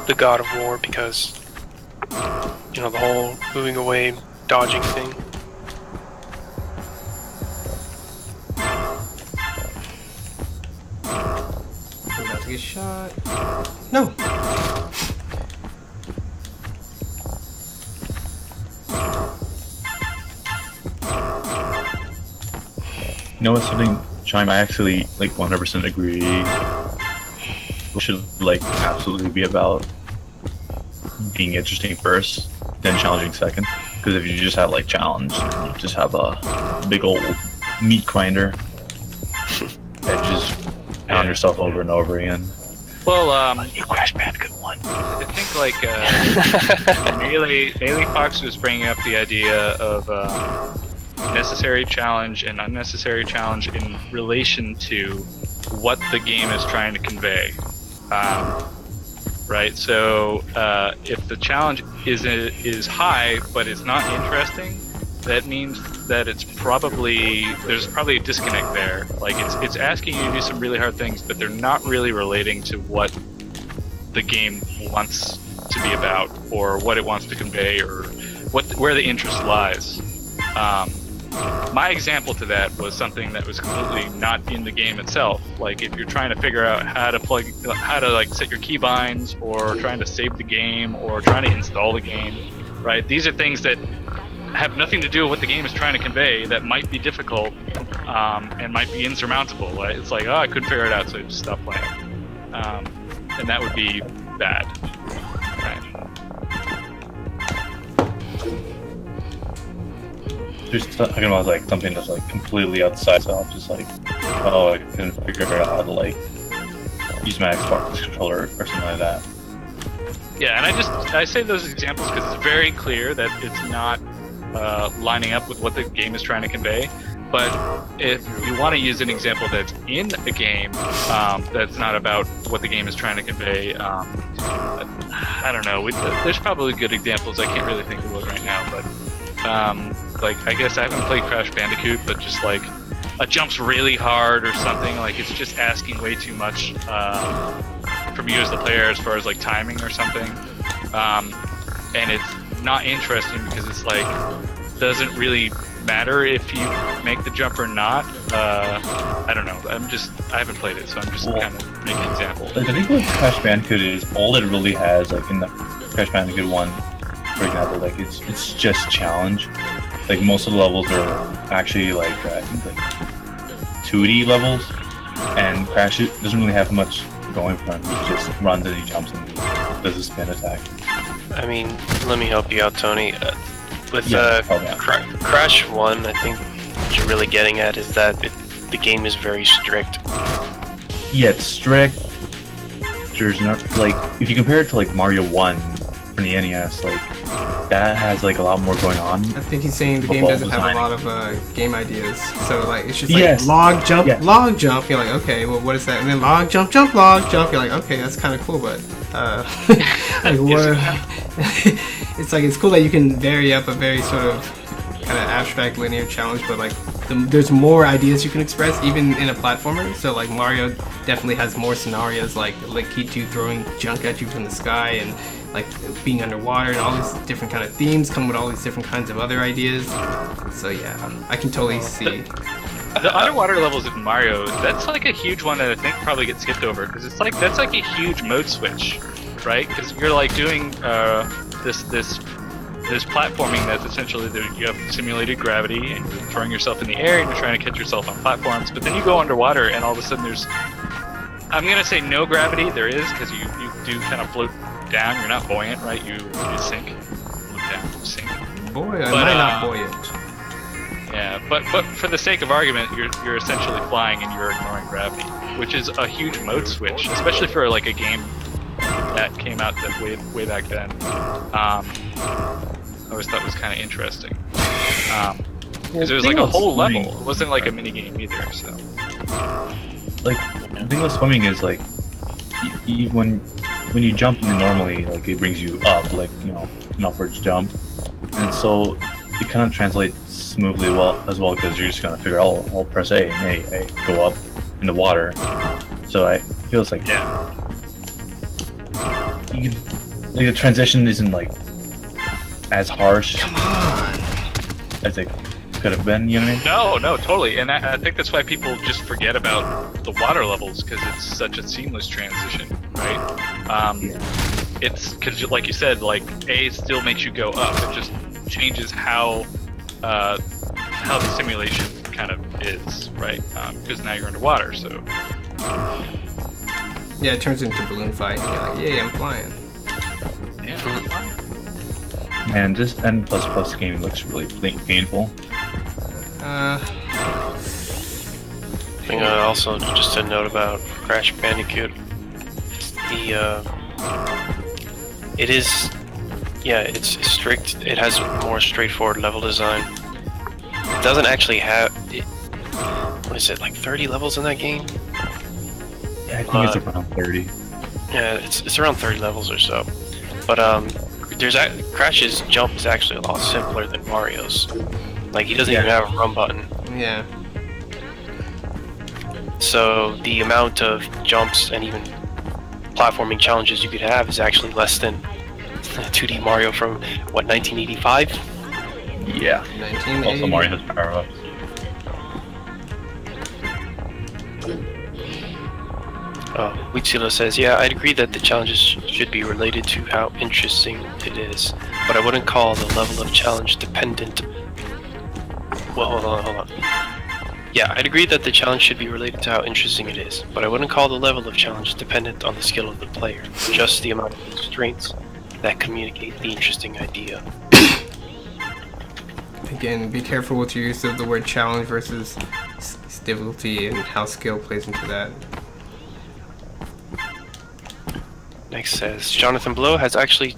the God of War, because, the whole moving away, dodging thing. We're about to get shot. No! You know what's something, Chime, I actually 100% agree. It should absolutely be about being interesting first, then challenging second. Because if you just have challenge, you just have a big old meat grinder that just pound yourself over and over again. Well, you Crash Bandicoot 1. I think Melee Fox was bringing up the idea of necessary challenge and unnecessary challenge in relation to what the game is trying to convey. Right? So if the challenge is high but it's not interesting, that means that there's probably a disconnect there. It's asking you to do some really hard things, but they're not really relating to what the game wants to be about, or what it wants to convey, or where the interest lies. My example to that was something that was completely not in the game itself. If you're trying to figure out how to set your keybinds, or trying to save the game, or trying to install the game, right? These are things that have nothing to do with what the game is trying to convey, that might be difficult and might be insurmountable. Right? It's like, I couldn't figure it out, so I just stopped playing. And that would be bad. Right? Just talking about something that's completely outside, so I'm just I couldn't figure out how to use my Xbox controller or something like that. Yeah, and I say those examples because it's very clear that it's not lining up with what the game is trying to convey. But if you want to use an example that's in a game that's not about what the game is trying to convey, I don't know. There's probably good examples. I can't really think of one right now, but I guess I haven't played Crash Bandicoot, but just a jump's really hard or something. It's just asking way too much from you as the player as far as timing or something, and it's not interesting because it's doesn't really matter if you make the jump or not. I don't know. I haven't played it, so I'm just kind of making an example. I think what Crash Bandicoot is, all it really has, in the Crash Bandicoot 1, for example, it's just challenge. Most of the levels are actually I think 2D levels, and Crash doesn't really have much going for him. He just runs and he jumps and does a spin attack. I mean, let me help you out, Tony. With Crash 1, I think what you're really getting at is that the game is very strict. Yeah, it's strict. There's not if you compare it to Mario 1 from the NES, that has a lot more going on. I think he's saying the game doesn't have a lot of game ideas. So it's just yes. log jump, log jump. You're like, okay, well, what is that? And then log jump, jump, log jump. You're like, okay, that's kind of cool, but what? It's it's cool that you can vary up a very sort of kind of abstract linear challenge, but there's more ideas you can express even in a platformer. So Mario definitely has more scenarios, like Lakitu throwing junk at you from the sky, and like being underwater and all these different kind of themes come with all these different kinds of other ideas. So yeah, I can totally see. The underwater levels in Mario, that's like a huge one that I think probably gets skipped over because it's like that's like a huge mode switch, right? Because you're like doing this platforming that's essentially you have simulated gravity and you're throwing yourself in the air and you're trying to catch yourself on platforms, but then you go underwater and all of a sudden there's, I'm gonna say no gravity. There is because you do kind of float down. You're not buoyant, right? You sink, float down, sink. Boy, I might not buoyant. Yeah, but for the sake of argument, you're essentially flying and you're ignoring gravity, which is a huge mode switch, especially for like a game that came out that way back then. I always thought was kind of interesting. Because there was like a whole level. It wasn't like a mini game either. So, like, the thing with swimming is like, when you jump normally, like it brings you up, like an upwards jump, and so it kind of translates smoothly because you're just gonna figure, oh, I'll press A and A go up in the water. So it feels like the transition isn't like as harsh as it could have been, you know what I mean? No, totally. And I think that's why people just forget about the water levels because it's such a seamless transition, right? It's because, like you said, like A still makes you go up. It just changes how the simulation kind of is, right? Because now you're underwater, so. Yeah, it turns into balloon fight. You're like, yay, I'm flying. Yeah. And this N++ game looks really painful. Uh, I think also just a note about Crash Bandicoot. It's strict. It has more straightforward level design. It doesn't actually have. What is it, like 30 levels in that game? Yeah, I think it's around 30. Yeah, it's around 30 levels or so. But Crash's jump is actually a lot simpler than Mario's. Like he doesn't even have a run button. yeah. So the amount of jumps and even platforming challenges you could have is actually less than 2D Mario from what, 1985? Yeah. 1980. Also, Mario has power-ups. Wheatsilo says, yeah, I'd agree that the challenges should be related to how interesting it is, but I wouldn't call the level of challenge dependent. Well, hold on. Yeah, I'd agree that the challenge should be related to how interesting it is, but I wouldn't call the level of challenge dependent on the skill of the player, just the amount of constraints that communicate the interesting idea. Again, be careful with your use of the word challenge versus difficulty and how skill plays into that. Next says, Jonathan Blow has actually...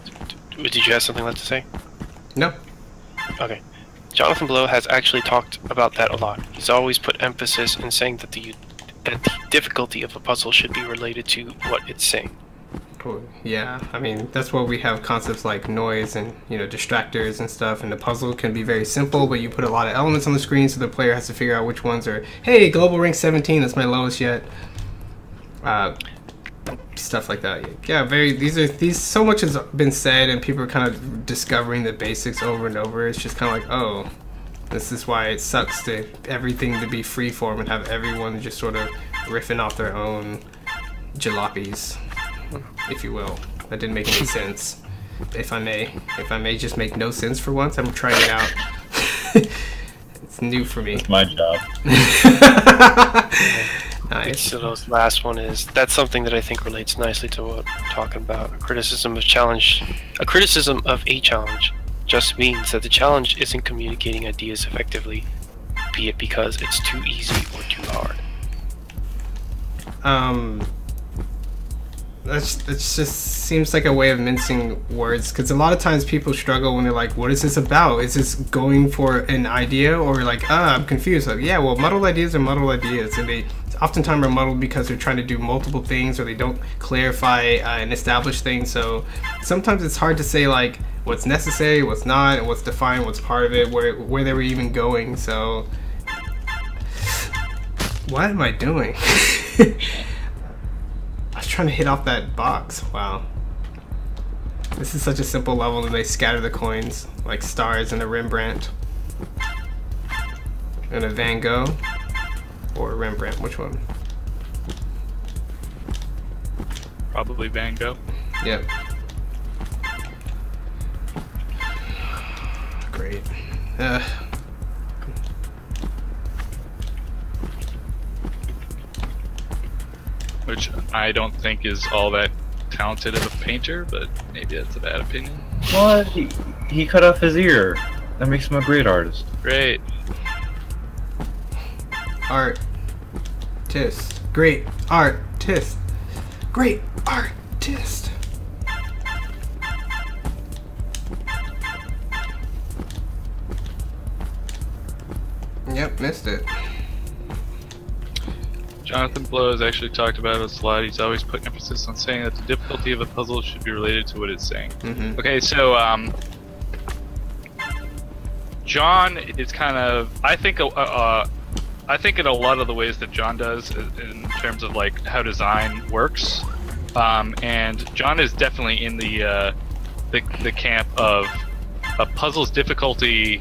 Did you have something left to say? No. Okay. Jonathan Blow has actually talked about that a lot. He's always put emphasis in saying that the difficulty of a puzzle should be related to what it's saying. Cool. Yeah, I mean, that's why we have concepts like noise and, distractors and stuff, and the puzzle can be very simple, but you put a lot of elements on the screen, so the player has to figure out which ones are, hey, global rank 17, that's my lowest yet. Stuff like that. Yeah, these so much has been said and people are kind of discovering the basics over and over. It's just kind of like, oh, this is why it sucks to everything to be freeform and have everyone just sort of riffing off their own jalopies, if you will. That didn't make any sense. If I may just make no sense for once, I'm trying it out. It's new for me. It's my job. Nice. So those last one is, that's something that I think relates nicely to what we're talking about. A criticism of a challenge just means that the challenge isn't communicating ideas effectively, be it because it's too easy or too hard. That just seems like a way of mincing words, because a lot of times people struggle when they're like, what is this about? Is this going for an idea, or like, I'm confused? Like, yeah, well, muddled ideas are muddled ideas, and they oftentimes are muddled because they're trying to do multiple things, or they don't clarify and establish things. So sometimes it's hard to say like what's necessary, what's not, and what's defined, what's part of it, where they were even going. So what am I doing? I was trying to hit off that box. Wow. This is such a simple level, and they scatter the coins like stars in a Rembrandt. And a Van Gogh. Or a Rembrandt, which one? Probably Van Gogh. Yep. Great. Which I don't think is all that talented of a painter, but maybe that's a bad opinion. What? He cut off his ear. That makes him a great artist. Great. Artist. Great artist. Great artist. Yep, missed it. Jonathan Blow has actually talked about it a lot. He's always put emphasis on saying that the difficulty of a puzzle should be related to what it's saying. Mm-hmm. Okay, so John is kind of, I think in a lot of the ways that John does in terms of like how design works, and John is definitely in the camp of a puzzle's difficulty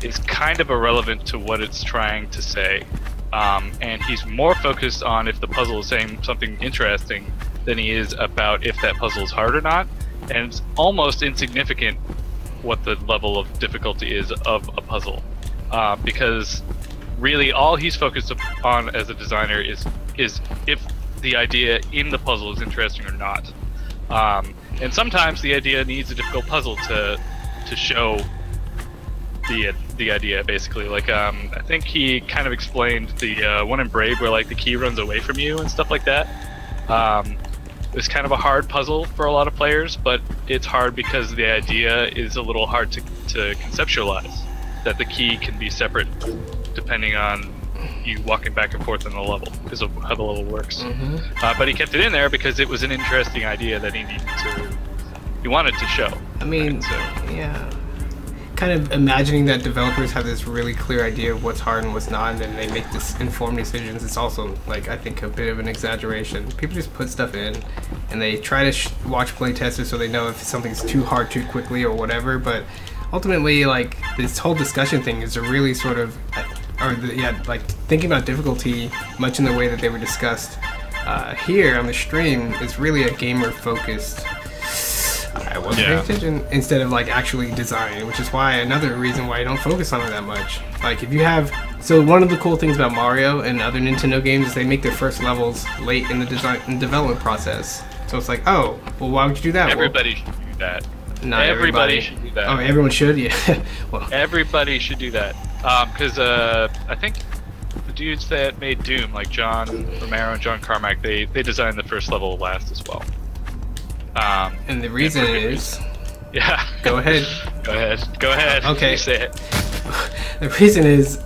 is kind of irrelevant to what it's trying to say. And he's more focused on if the puzzle is saying something interesting than he is about if that puzzle is hard or not. And it's almost insignificant what the level of difficulty is of a puzzle, because really all he's focused on as a designer is if the idea in the puzzle is interesting or not. And sometimes the idea needs a difficult puzzle to show the idea, basically. Like I think he kind of explained the one in Braid where like the key runs away from you and stuff like that. It's kind of a hard puzzle for a lot of players, but it's hard because the idea is a little hard to conceptualize, that the key can be separate depending on you walking back and forth in the level because of how the level works. Mm-hmm. But he kept it in there because it was an interesting idea that he wanted to show. I mean, Right, so. yeah. Kind of imagining that developers have this really clear idea of what's hard and what's not, and then they make this informed decisions. It's also, like, I think a bit of an exaggeration. People just put stuff in, and they try to watch playtesters so they know if something's too hard too quickly or whatever. But ultimately, like, this whole discussion thing is a really sort of, like thinking about difficulty much in the way that they were discussed here on the stream is really a gamer focused. I wasn't paying attention instead of like actually design, which is why another reason why I don't focus on it that much. Like if you have, so one of the cool things about Mario and other Nintendo games is they make their first levels late in the design and development process. So it's like, oh, well, why would you do that? Everybody should do that. Not everybody should do that. Oh, everyone should? Yeah. Well, Everybody should do that. Because I think the dudes that made Doom, like John Romero and John Carmack, they designed the first level last as well. and the reason is... Yeah. Go ahead. Go ahead. Okay. You say it. The reason is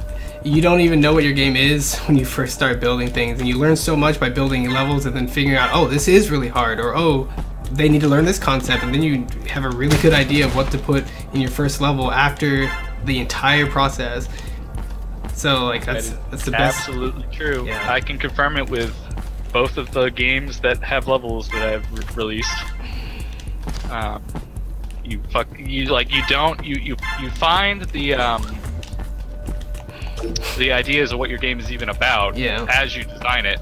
you don't even know what your game is when you first start building things, and you learn so much by building levels and then figuring out, oh, this is really hard, or oh, they need to learn this concept, and then you have a really good idea of what to put in your first level after the entire process. So like that's the best. Absolutely true. Yeah. I can confirm it with both of the games that have levels that I've released. You find the ideas of what your game is even about as you design it,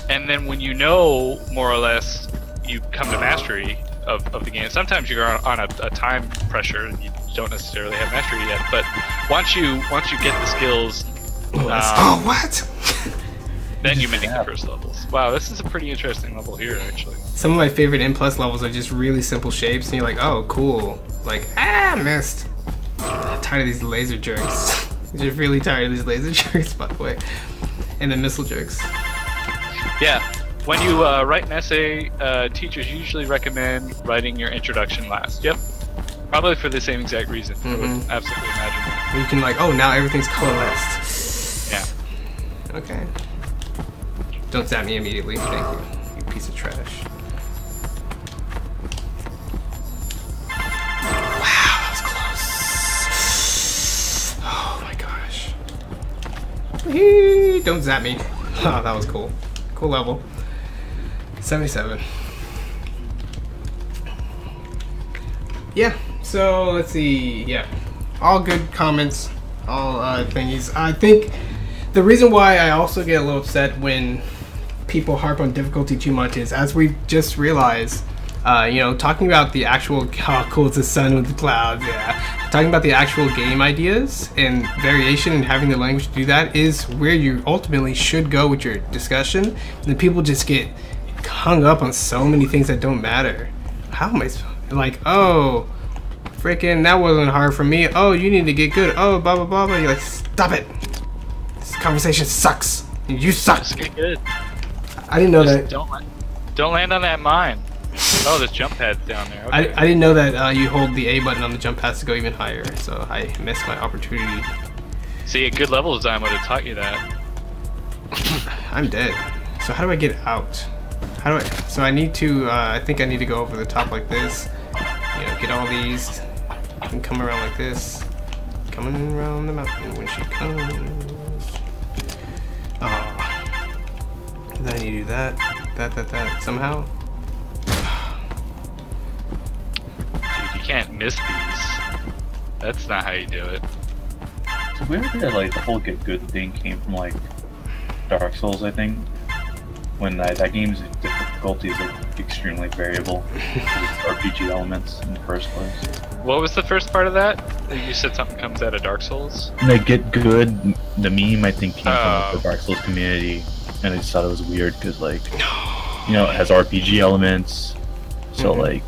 and then when you know more or less, you come to mastery of the game. Sometimes you're on a time pressure and you don't necessarily have mastery yet, but once you get the skills, what? then you make the first levels. Wow, this is a pretty interesting level here, actually. Some of my favorite N+ levels are just really simple shapes, and you're like, oh, cool. Like, missed. I'm tired of these laser jerks. I'm just really tired of these laser jerks, by the way. And the missile jerks. Yeah. When you write an essay, teachers usually recommend writing your introduction last. Yep. Probably for the same exact reason. I would absolutely imagine that. You can like, oh, now everything's colorless. Yeah. Okay. Don't zap me immediately. Thank you. You piece of trash. Wow, that was close. Oh my gosh. Whee! Don't zap me. Oh, that was cool. Cool level. 77. Yeah. So let's see. Yeah, all good comments, all thingies. I think the reason why I also get a little upset when people harp on difficulty too much is, as we just realized, talking about the actual how cool is the sun with the clouds. Yeah, talking about the actual game ideas and variation and having the language to do that is where you ultimately should go with your discussion. And then people just get hung up on so many things that don't matter. How am I like, oh, freaking, that wasn't hard for me. Oh, you need to get good. Oh, blah, blah, blah, blah. You're like, stop it. This conversation sucks. You suck. Just get good. I didn't know Just that. don't land on that mine. Oh, this jump pad's down there. Okay. I didn't know that you hold the A button on the jump pads to go even higher, so I missed my opportunity. See, a good level design would have taught you that. I'm dead. So how do I get out? How do I? So I need to. I think I need to go over the top like this. Get all these and come around like this. Coming around the mountain when she comes. Oh. Then I need to do that. Somehow. Dude, you can't miss these. That's not how you do it. It's weird that like the whole get good thing came from like Dark Souls, I think. When that game's difficulty is like extremely variable with RPG elements in the first place. What was the first part of that? You said something comes out of Dark Souls? And they get good, the meme I think came from like, the Dark Souls community, and I just thought it was weird because like, it has RPG elements, so like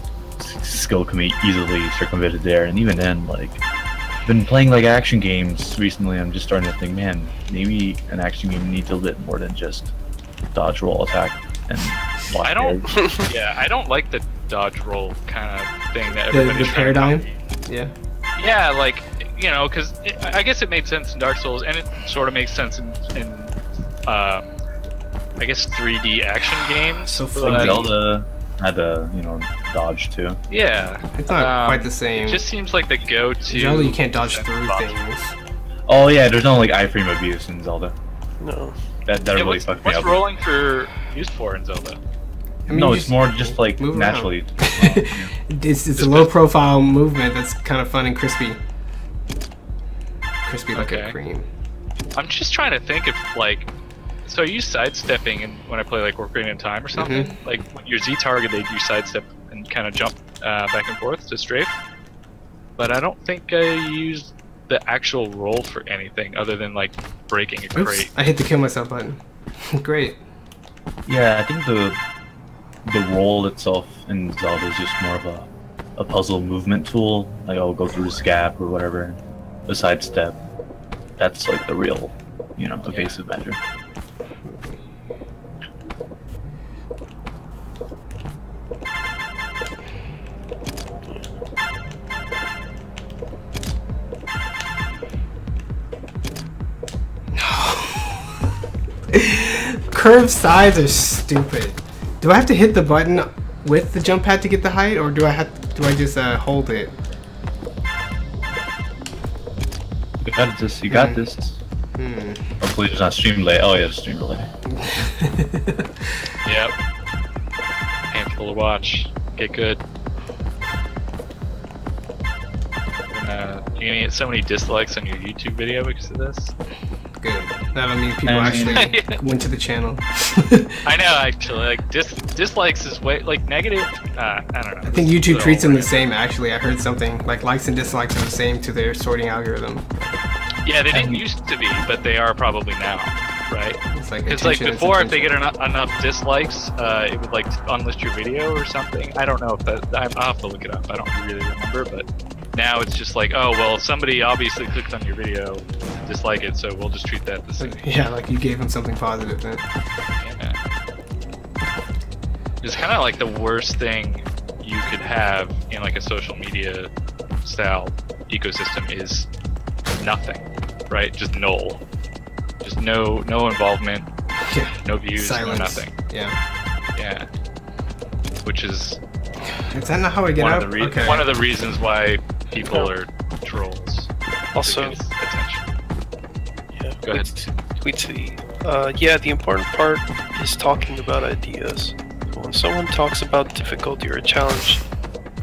skill can be easily circumvented there, and even then like, been playing like action games recently, I'm just starting to think, man, maybe an action game needs a little bit more than just dodge, roll, attack, and block. I don't like the dodge roll kind of thing that The everybody's trying to paradigm? copy. Yeah. Yeah, like, because I guess it made sense in Dark Souls, and it sort of makes sense in I guess 3D action games. So but- flimsy. Zelda had the dodge too. Yeah. It's not quite the same. It just seems like the go-to. Zelda, you can't dodge through dodge. things. Oh yeah, there's no like iframe abuse in Zelda. No. That Yeah, really what's fucked me up. rolling for used for in Zelda? I mean, No, you it's more just like move around. naturally. It's a low profile movement that's kind of fun and crispy. Crispy like a Okay. cream. I'm just trying to think if like, so I use sidestepping and when I play like Ocarina of Time or something. Mm-hmm. Like when you're Z target, they do sidestep and kind of jump back and forth to strafe. But I don't think I use the actual roll for anything other than like breaking a Oops, crate. I hit the kill myself button. Great. Yeah, I think the roll itself in Zelda is just more of a puzzle movement tool. Like I'll go through this gap or whatever. The sidestep, that's like the real, evasive measure. Curved sides are stupid. Do I have to hit the button with the jump pad to get the height, or do I just hold it? You got this. You got this. Hopefully there's not stream delay. Oh yeah, there's stream delay. Yep. Painful to watch. Get good. You're gonna get so many dislikes on your YouTube video because of this. Good. That'll mean people I mean- actually went to the channel. I know, actually, like dislikes is way like negative. I don't know. I think YouTube treats them the same. Actually, I heard something like likes and dislikes are the same to their sorting algorithm. Yeah, they didn't used to be, but they are probably now, right? It's like It's like attention is before, if they attention. get enough dislikes, it would like unlist your video or something. I don't know if that. I'll have to look it up. I don't really remember, but now it's just like, oh well, somebody obviously clicked on your video, dislike it, so we'll just treat that the same. Yeah, like you gave them something positive then. Yeah. It's kind of like the worst thing you could have in like a social media style ecosystem is nothing, right? Just null, just no involvement, Yeah. no views, Silence. no nothing. Yeah. Which is Is that not how I get one out? of the Okay. one of the reasons why people are trolls. Also, To get attention. yeah, Go ahead. the important part is talking about ideas. When someone talks about difficulty or a challenge,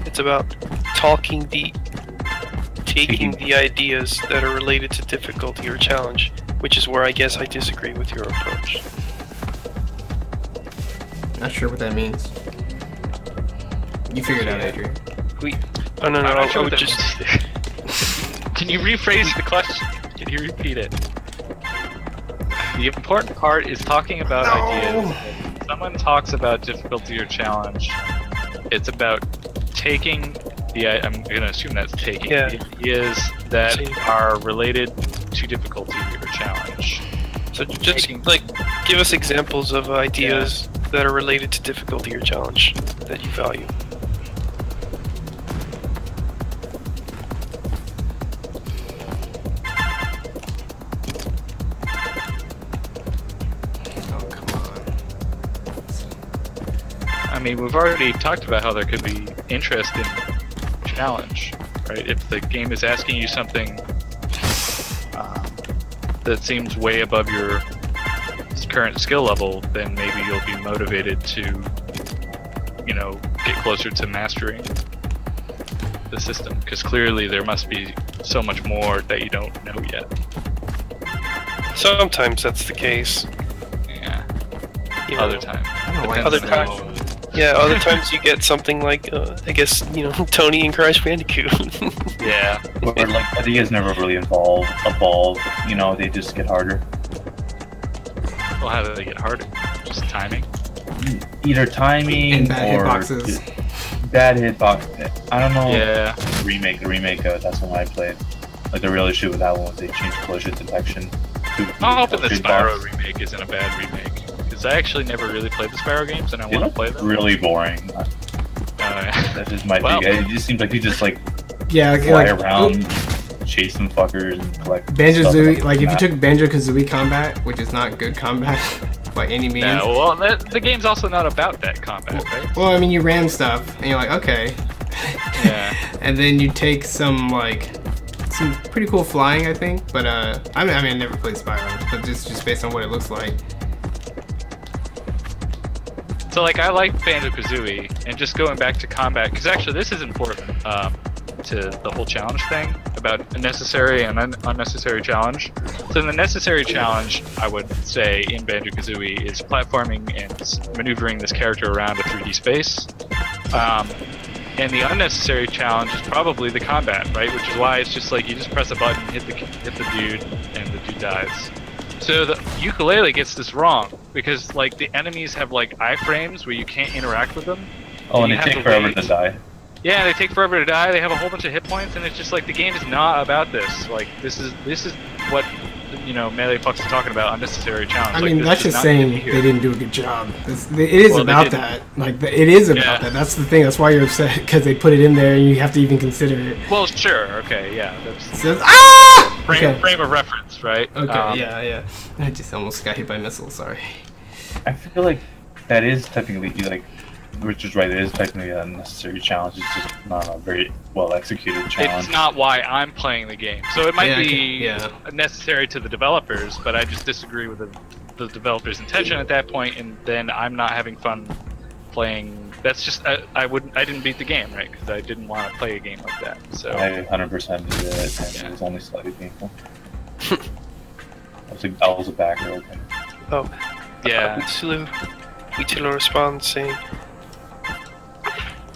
it's about taking the ideas that are related to difficulty or challenge, which is where I guess I disagree with your approach. Not sure what that means. You figured it out, Adrian. No, I'm not sure I what would that just. means. Can you rephrase the question? Can you repeat it? The important part is talking about ideas. When someone talks about difficulty or challenge, it's about taking I'm gonna assume that's taking Yeah. the ideas that are related to difficulty or challenge. So just give us examples of ideas that are related to difficulty or challenge that you value. Oh, come on. I mean, we've already talked about how there could be interest in challenge, right? If the game is asking you something that seems way above your current skill level, then maybe you'll be motivated to, get closer to mastering the system, because clearly there must be so much more that you don't know yet. Sometimes that's the case. Yeah. You know. Other times. I don't like Other this times- at all. Yeah, other times you get something like, I guess, Tony and Crash Bandicoot. Yeah. Or like ideas never really evolve. They just get harder. Well, how do they get harder? Just timing? Either timing And bad or hitboxes. bad hitbox. I don't know. Yeah. The remake. That's the one I played. Like the real issue with that one was they changed collision detection. I'm hoping the hitbox. Spyro remake isn't a bad remake. Because I actually never really played the Spyro games and I They want to look play them. really boring. Yeah. That just might Well. be. It just seems like you just Yeah, fly like around, chase some fuckers, and collect. Banjo-Kazooie. stuff Like if you that. took Banjo-Kazooie combat, which is not good combat by any means. Yeah, well, the game's also not about that combat, right? Well, I mean, you ram stuff, and you're like, okay. Yeah. And then you take some pretty cool flying, I think. But I never played Spyro, but just based on what it looks like. So, I like Banjo-Kazooie, and just going back to combat, because actually this is important to the whole challenge thing, about a necessary and unnecessary challenge. So the necessary challenge, I would say, in Banjo-Kazooie is platforming and maneuvering this character around a 3D space. And the unnecessary challenge is probably the combat, right? Which is why it's just you just press a button, hit the dude, and the dude dies. So the ukulele gets this wrong because the enemies have iframes where you can't interact with them. Oh, and you they have take to forever wait. to die. Yeah, they take forever to die. They have a whole bunch of hit points, and it's just the game is not about this. This is what Melee Fox is talking about, unnecessary challenge. I mean, this that's does just not saying need to be they here. didn't do a good job. It is Well, they about didn't. that. It is about Yeah. that. That's the thing. That's why you're upset because they put it in there and you have to even consider it. Well, sure, okay, yeah, It that's says, ah! frame of reference, right? Okay, yeah. I just almost got hit by a missile. Sorry. I feel like that is technically Richard's right. It is technically a necessary challenge. It's just not a very well executed challenge. It's not why I'm playing the game. So it might Yeah, be necessary to the developers, but I just disagree with the developers' intention at that point, and then I'm not having fun playing. That's just I didn't beat the game, right? Because I didn't want to play a game like that. So I 100% did it, and it was only slightly painful. I was a backer open. Oh, yeah, Wheatilo responds saying,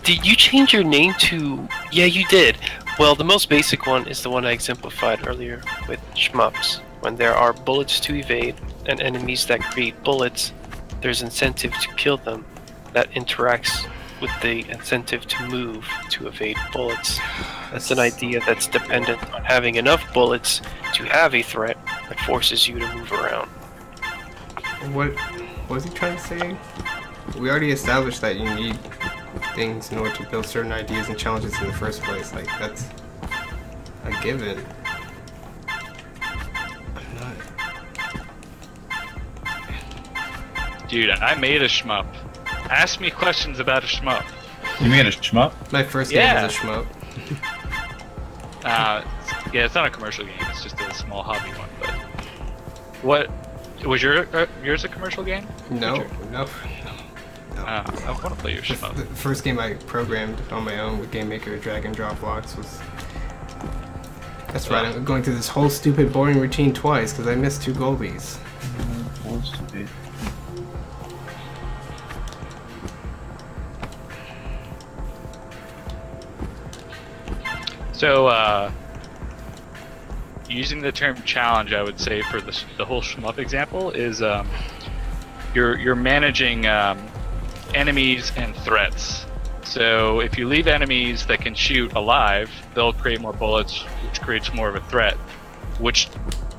"Did you change your name to?" Yeah, you did. Well, the most basic one is the one I exemplified earlier with shmups. When there are bullets to evade and enemies that create bullets, there's incentive to kill them. That interacts with the incentive to move to evade bullets. That's an idea that's dependent on having enough bullets to have a threat that forces you to move around. What was he trying to say? We already established that you need things in order to build certain ideas and challenges in the first place. That's a given. I'm not. dude, I made a shmup. Ask me questions about a shmup. You made a shmup? My first game Yeah. was a shmup. Yeah, it's not a commercial game. It's just a small hobby one. But what was yours a commercial game? No, Richard? no. I want to play your shmup. The first game I programmed on my own with GameMaker, drag and drop blocks was. That's right. I'm going through this whole stupid, boring routine twice because I missed 2 goalies. So, using the term challenge, I would say for the whole shmup example is you're managing enemies and threats. So if you leave enemies that can shoot alive, they'll create more bullets, which creates more of a threat, which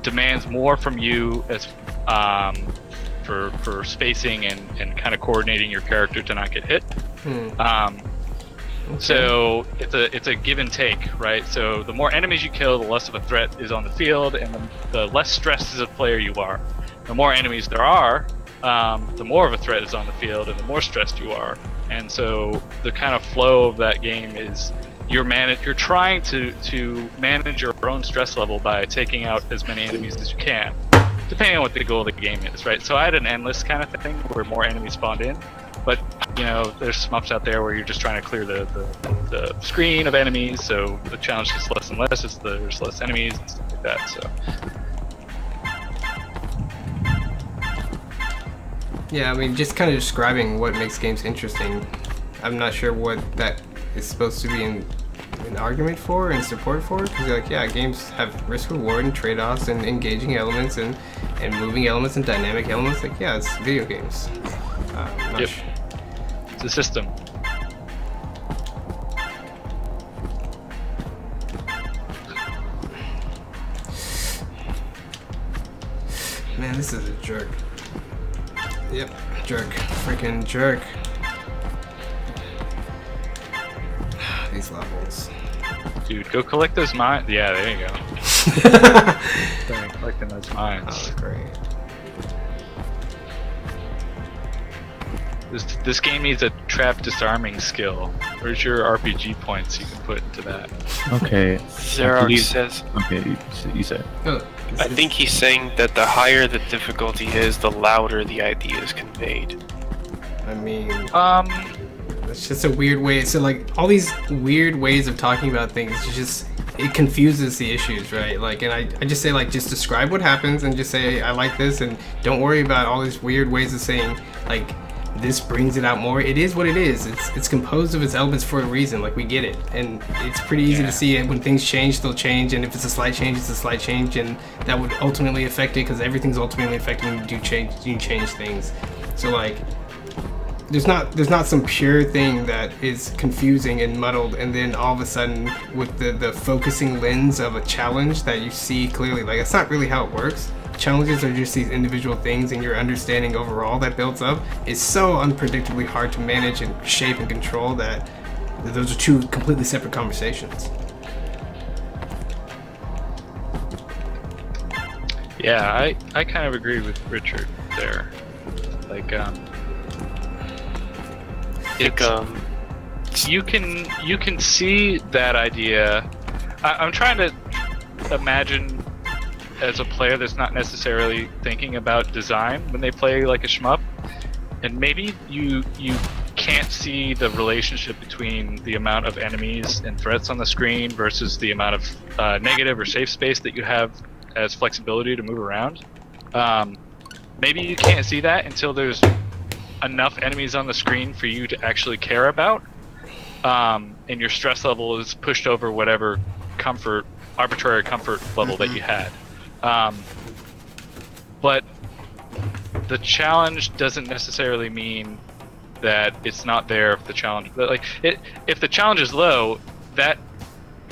demands more from you as for spacing and kind of coordinating your character to not get hit. Okay. So it's a give and take, right? So the more enemies you kill, the less of a threat is on the field, and the less stressed as a player you are. The more enemies there are, the more of a threat is on the field, and the more stressed you are. And so the kind of flow of that game is you're trying to manage your own stress level by taking out as many enemies as you can, depending on what the goal of the game is, right? So I had an endless kind of thing where more enemies spawned in, but you know, there's shmups out there where you're just trying to clear the screen of enemies, so the challenge gets less and less as there's less enemies and stuff like that. So Yeah, I mean, just kind of describing what makes games interesting. I'm not sure what that is supposed to be an argument for and support for, because like, yeah, games have risk reward and trade-offs and engaging elements and moving elements and dynamic elements. Like, yeah, it's video games. Yep. It's a system. Man, this is a jerk. Yep, jerk. Freaking jerk. These levels. Dude, go collect those mines. Yeah, there you go. Start collecting those mines. Oh, great. This game needs a trap disarming skill. Where's your RPG points you can put into that? Okay. Zerark says, Okay, you say. Oh, I think he's saying that the higher the difficulty is, the louder the idea is conveyed. I mean, it's just a weird way. So like all these weird ways of talking about things, it confuses the issues, right? Like, and I just say like, just describe what happens and just say I like this, and don't worry about all these weird ways of saying like this brings it out more. It is what it is. It's composed of its elements for a reason. Like, we get it, and it's pretty easy to see it. When things change, they'll change, and if it's a slight change, it's a slight change, and that would ultimately affect it because everything's ultimately affected when you change things. So like, there's not some pure thing that is confusing and muddled, and then all of a sudden with the focusing lens of a challenge that you see clearly. Like, that's not really how it works. Challenges are just these individual things, and your understanding overall that builds up is so unpredictably hard to manage and shape and control that those are two completely separate conversations. Yeah, I kind of agree with Richard there. Like, you can see that idea. I'm trying to imagine as a player that's not necessarily thinking about design when they play like a shmup, and maybe you can't see the relationship between the amount of enemies and threats on the screen versus the amount of negative or safe space that you have as flexibility to move around. Maybe you can't see that until there's enough enemies on the screen for you to actually care about, and your stress level is pushed over whatever arbitrary comfort level that you had. But the challenge doesn't necessarily mean that it's not there if the challenge, if the challenge is low, that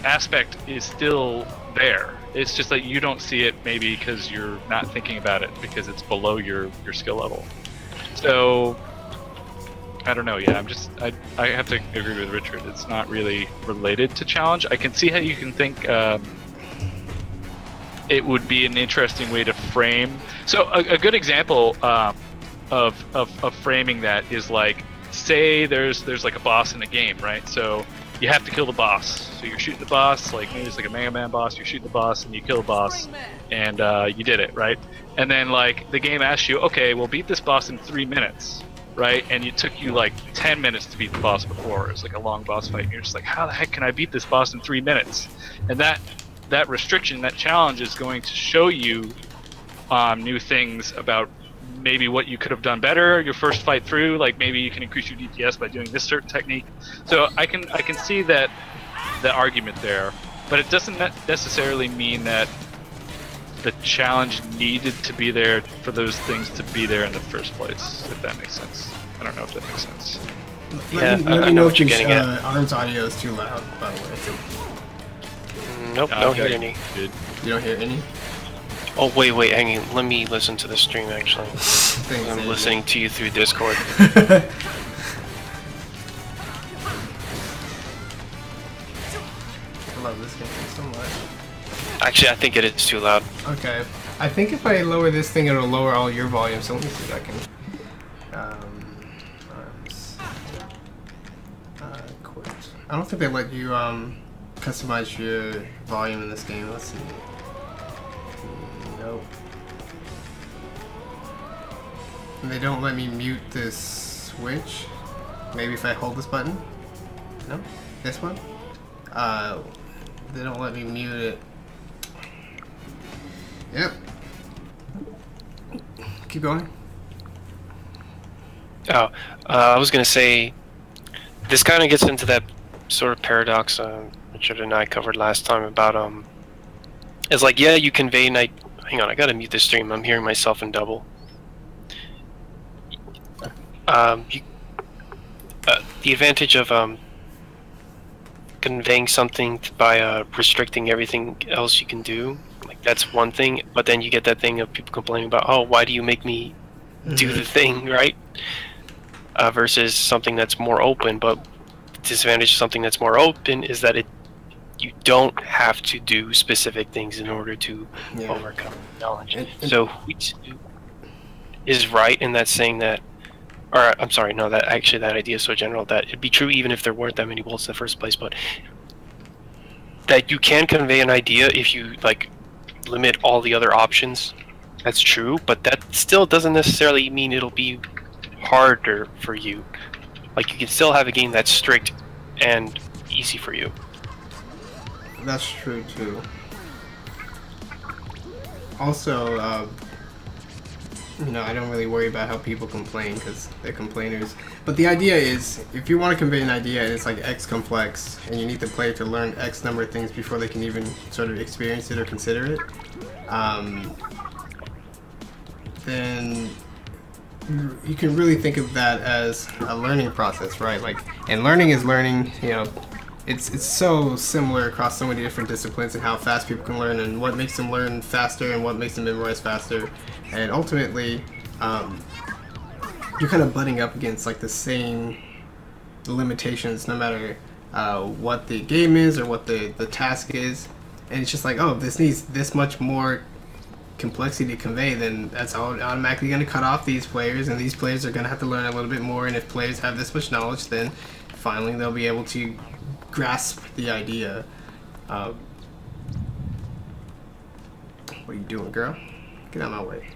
aspect is still there. It's just that you don't see it maybe because you're not thinking about it because it's below your skill level. So I don't know. Yeah, I have to agree with Richard. It's not really related to challenge. I can see how you can think it would be an interesting way to frame. So a good example of framing that is like, say there's like a boss in a game, right? So you have to kill the boss. So you're shooting the boss, like maybe it's like a Mega Man boss. You're shooting the boss and you kill the boss, and you did it, right? And then like the game asks you, okay, well beat this boss in 3 minutes, right? And it took you like 10 minutes to beat the boss before. It was like a long boss fight. And you're just like, how the heck can I beat this boss in 3 minutes? And that restriction, that challenge is going to show you new things about maybe what you could have done better your first fight through. Like maybe you can increase your DPS by doing this certain technique. So I can see that the argument there, but it doesn't necessarily mean that the challenge needed to be there for those things to be there in the first place, if that makes sense. I don't know if that makes sense. Let me know what you're getting at. Arm's audio is too loud, by the way. Nope, don't hear any. Good. You don't hear any? Oh, wait, hang on. Let me listen to the stream, actually. I'm listening to you through Discord. I love this game so much. Actually, I think it is too loud. Okay. I think if I lower this thing, it'll lower all your volume, so let me see if I can... Arms... quit. I don't think they let you, customize your volume in this game. Let's see. Nope. And they don't let me mute this switch. Maybe if I hold this button? No? This one? They don't let me mute it. Yep. Keep going. Oh, I was gonna say, this kind of gets into that sort of paradox Richard and I covered last time about it's like, yeah, you convey hang on, I gotta mute this stream. I'm hearing myself in double. The advantage of conveying something by restricting everything else you can do, like that's one thing. But then you get that thing of people complaining about, oh, why do you make me do the thing, right? Versus something that's more open. But the disadvantage of something that's more open is that you don't have to do specific things in order to overcome knowledge. So Huitsu is right in that saying that, or I'm sorry, no, that actually that idea is so general that it'd be true even if there weren't that many bolts in the first place, but that you can convey an idea if you like limit all the other options. That's true, but that still doesn't necessarily mean it'll be harder for you. Like you can still have a game that's strict and easy for you. That's true too. Also, I don't really worry about how people complain because they're complainers. But the idea is, if you want to convey an idea and it's like X complex, and you need the player to learn X number of things before they can even sort of experience it or consider it, then you can really think of that as a learning process, right? Like, and learning is learning, it's so similar across so many different disciplines and how fast people can learn and what makes them learn faster and what makes them memorize faster. And ultimately, you're kind of butting up against like the same limitations no matter what the game is or what the task is. And it's just like, oh, this needs this much more complexity to convey, then that's automatically going to cut off these players, and these players are going to have to learn a little bit more. And if players have this much knowledge, then finally they'll be able to grasp the idea. What are you doing, girl? Get out of my way.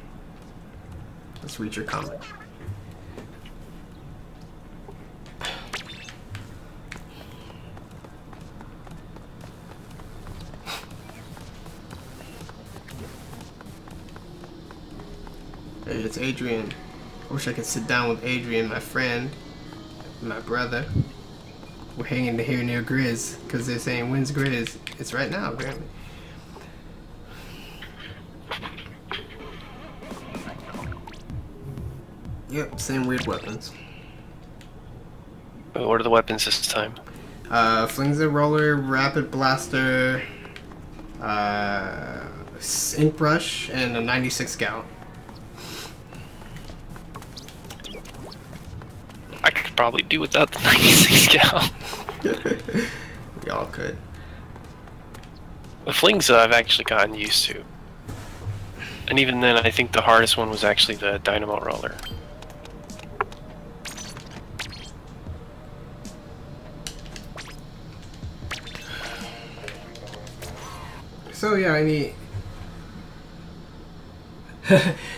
Let's read your comment. Hey, it's Adrian. I wish I could sit down with Adrian, my friend, my brother. We're hanging here near Grizz, because they're saying, when's Grizz? It's right now, apparently. Yep, same weird weapons. What are the weapons this time? Flings a roller, rapid blaster, ink brush, and a 96 gal. I could probably do without the 96 gal. We all could. The flings I've actually gotten used to. And even then, I think the hardest one was actually the dynamo roller. So yeah, I mean,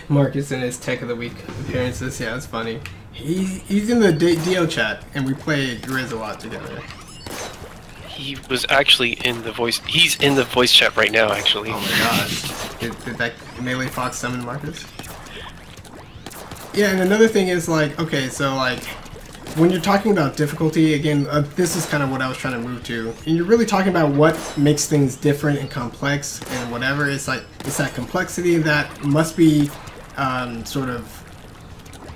Marcus in his Tech of the Week appearances, yeah, it's funny. He's in the DL chat, and we played Grizz a lot together. He was actually in the voice. He's in the voice chat right now, actually. Oh my god. Did that Melee Fox summon Marcus? Yeah, and another thing is like, okay, so like, when you're talking about difficulty, again, this is kind of what I was trying to move to. And you're really talking about what makes things different and complex and whatever. It's like, it's that complexity that must be sort of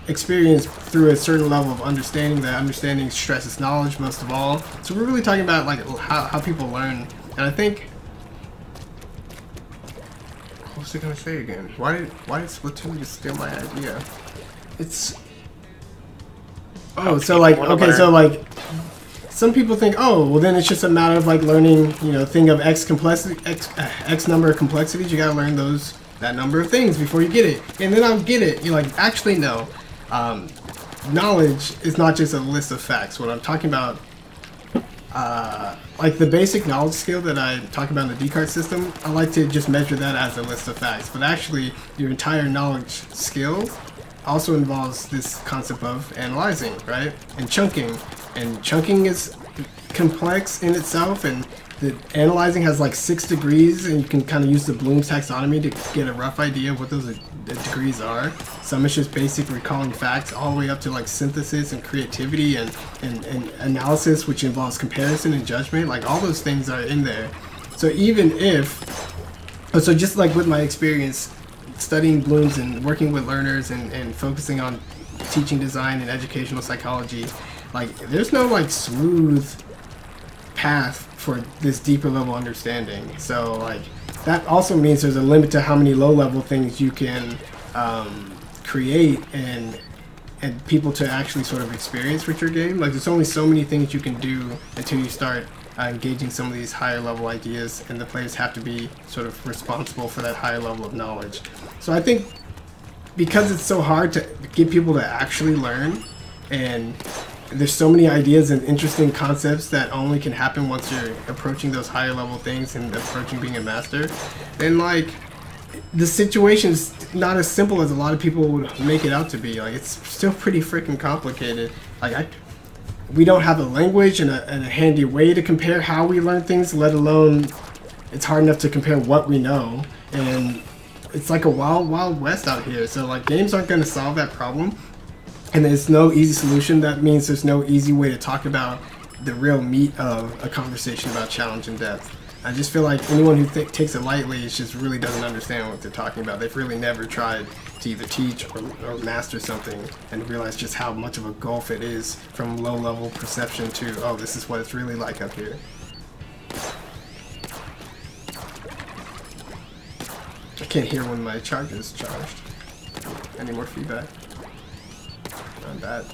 experienced through a certain level of understanding. That understanding stresses knowledge most of all. So we're really talking about like how people learn. And I think, what was I gonna say again? Why did Splatoon just steal my idea? It's so like, okay, so like some people think, oh, well then it's just a matter of like learning, you know, thing of X number of complexities. You gotta learn that number of things before you get it, and then I'll get it. You're like, actually no. Knowledge is not just a list of facts. What I'm talking about, like the basic knowledge skill that I talk about in the Descartes system, I like to just measure that as a list of facts. But actually, your entire knowledge skill also involves this concept of analyzing, right? And chunking. And chunking is complex in itself, and the analyzing has like 6 degrees, and you can kind of use the Bloom's taxonomy to get a rough idea of what those degrees are. Some is just basic recalling facts, all the way up to like synthesis and creativity and analysis, which involves comparison and judgment. Like all those things are in there. So even if, so just like with my experience studying Bloom's and working with learners and focusing on teaching design and educational psychology, like there's no like smooth path for this deeper level understanding. So like that also means there's a limit to how many low level things you can create and people to actually sort of experience with your game. Like there's only so many things you can do until you start engaging some of these higher level ideas, and the players have to be sort of responsible for that higher level of knowledge. So I think because it's so hard to get people to actually learn, and there's so many ideas and interesting concepts that only can happen once you're approaching those higher level things and approaching being a master, then like the situation's not as simple as a lot of people would make it out to be. Like it's still pretty freaking complicated. Like we don't have a language and a handy way to compare how we learn things, let alone it's hard enough to compare what we know. And it's like a wild, wild west out here. So like games aren't going to solve that problem. And there's no easy solution. That means there's no easy way to talk about the real meat of a conversation about challenge and depth. I just feel like anyone who takes it lightly just really doesn't understand what they're talking about. They've really never tried to either teach or master something and realize just how much of a gulf it is from low-level perception to, oh, this is what it's really like up here. I can't hear when my charger is charged. Any more feedback on that?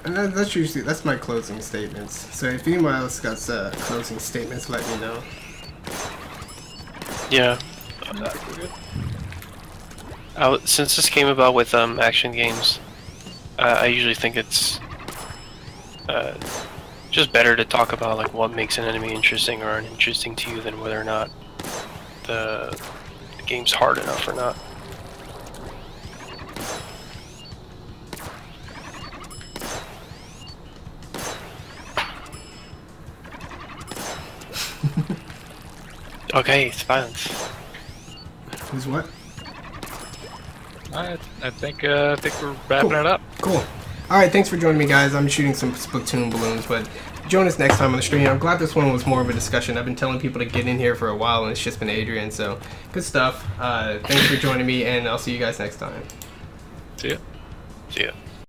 And that's my closing statements. So if anyone else got closing statements, let me know. Yeah. Since this came about with action games, I usually think it's just better to talk about like what makes an enemy interesting or uninteresting to you than whether or not the game's hard enough or not. Okay, silence. Who's what? I think we're wrapping it up. Cool. Alright, thanks for joining me, guys. I'm shooting some Splatoon balloons, but join us next time on the stream. I'm glad this one was more of a discussion. I've been telling people to get in here for a while, and it's just been Adrian, so good stuff. Thanks for joining me, and I'll see you guys next time. See ya. See ya.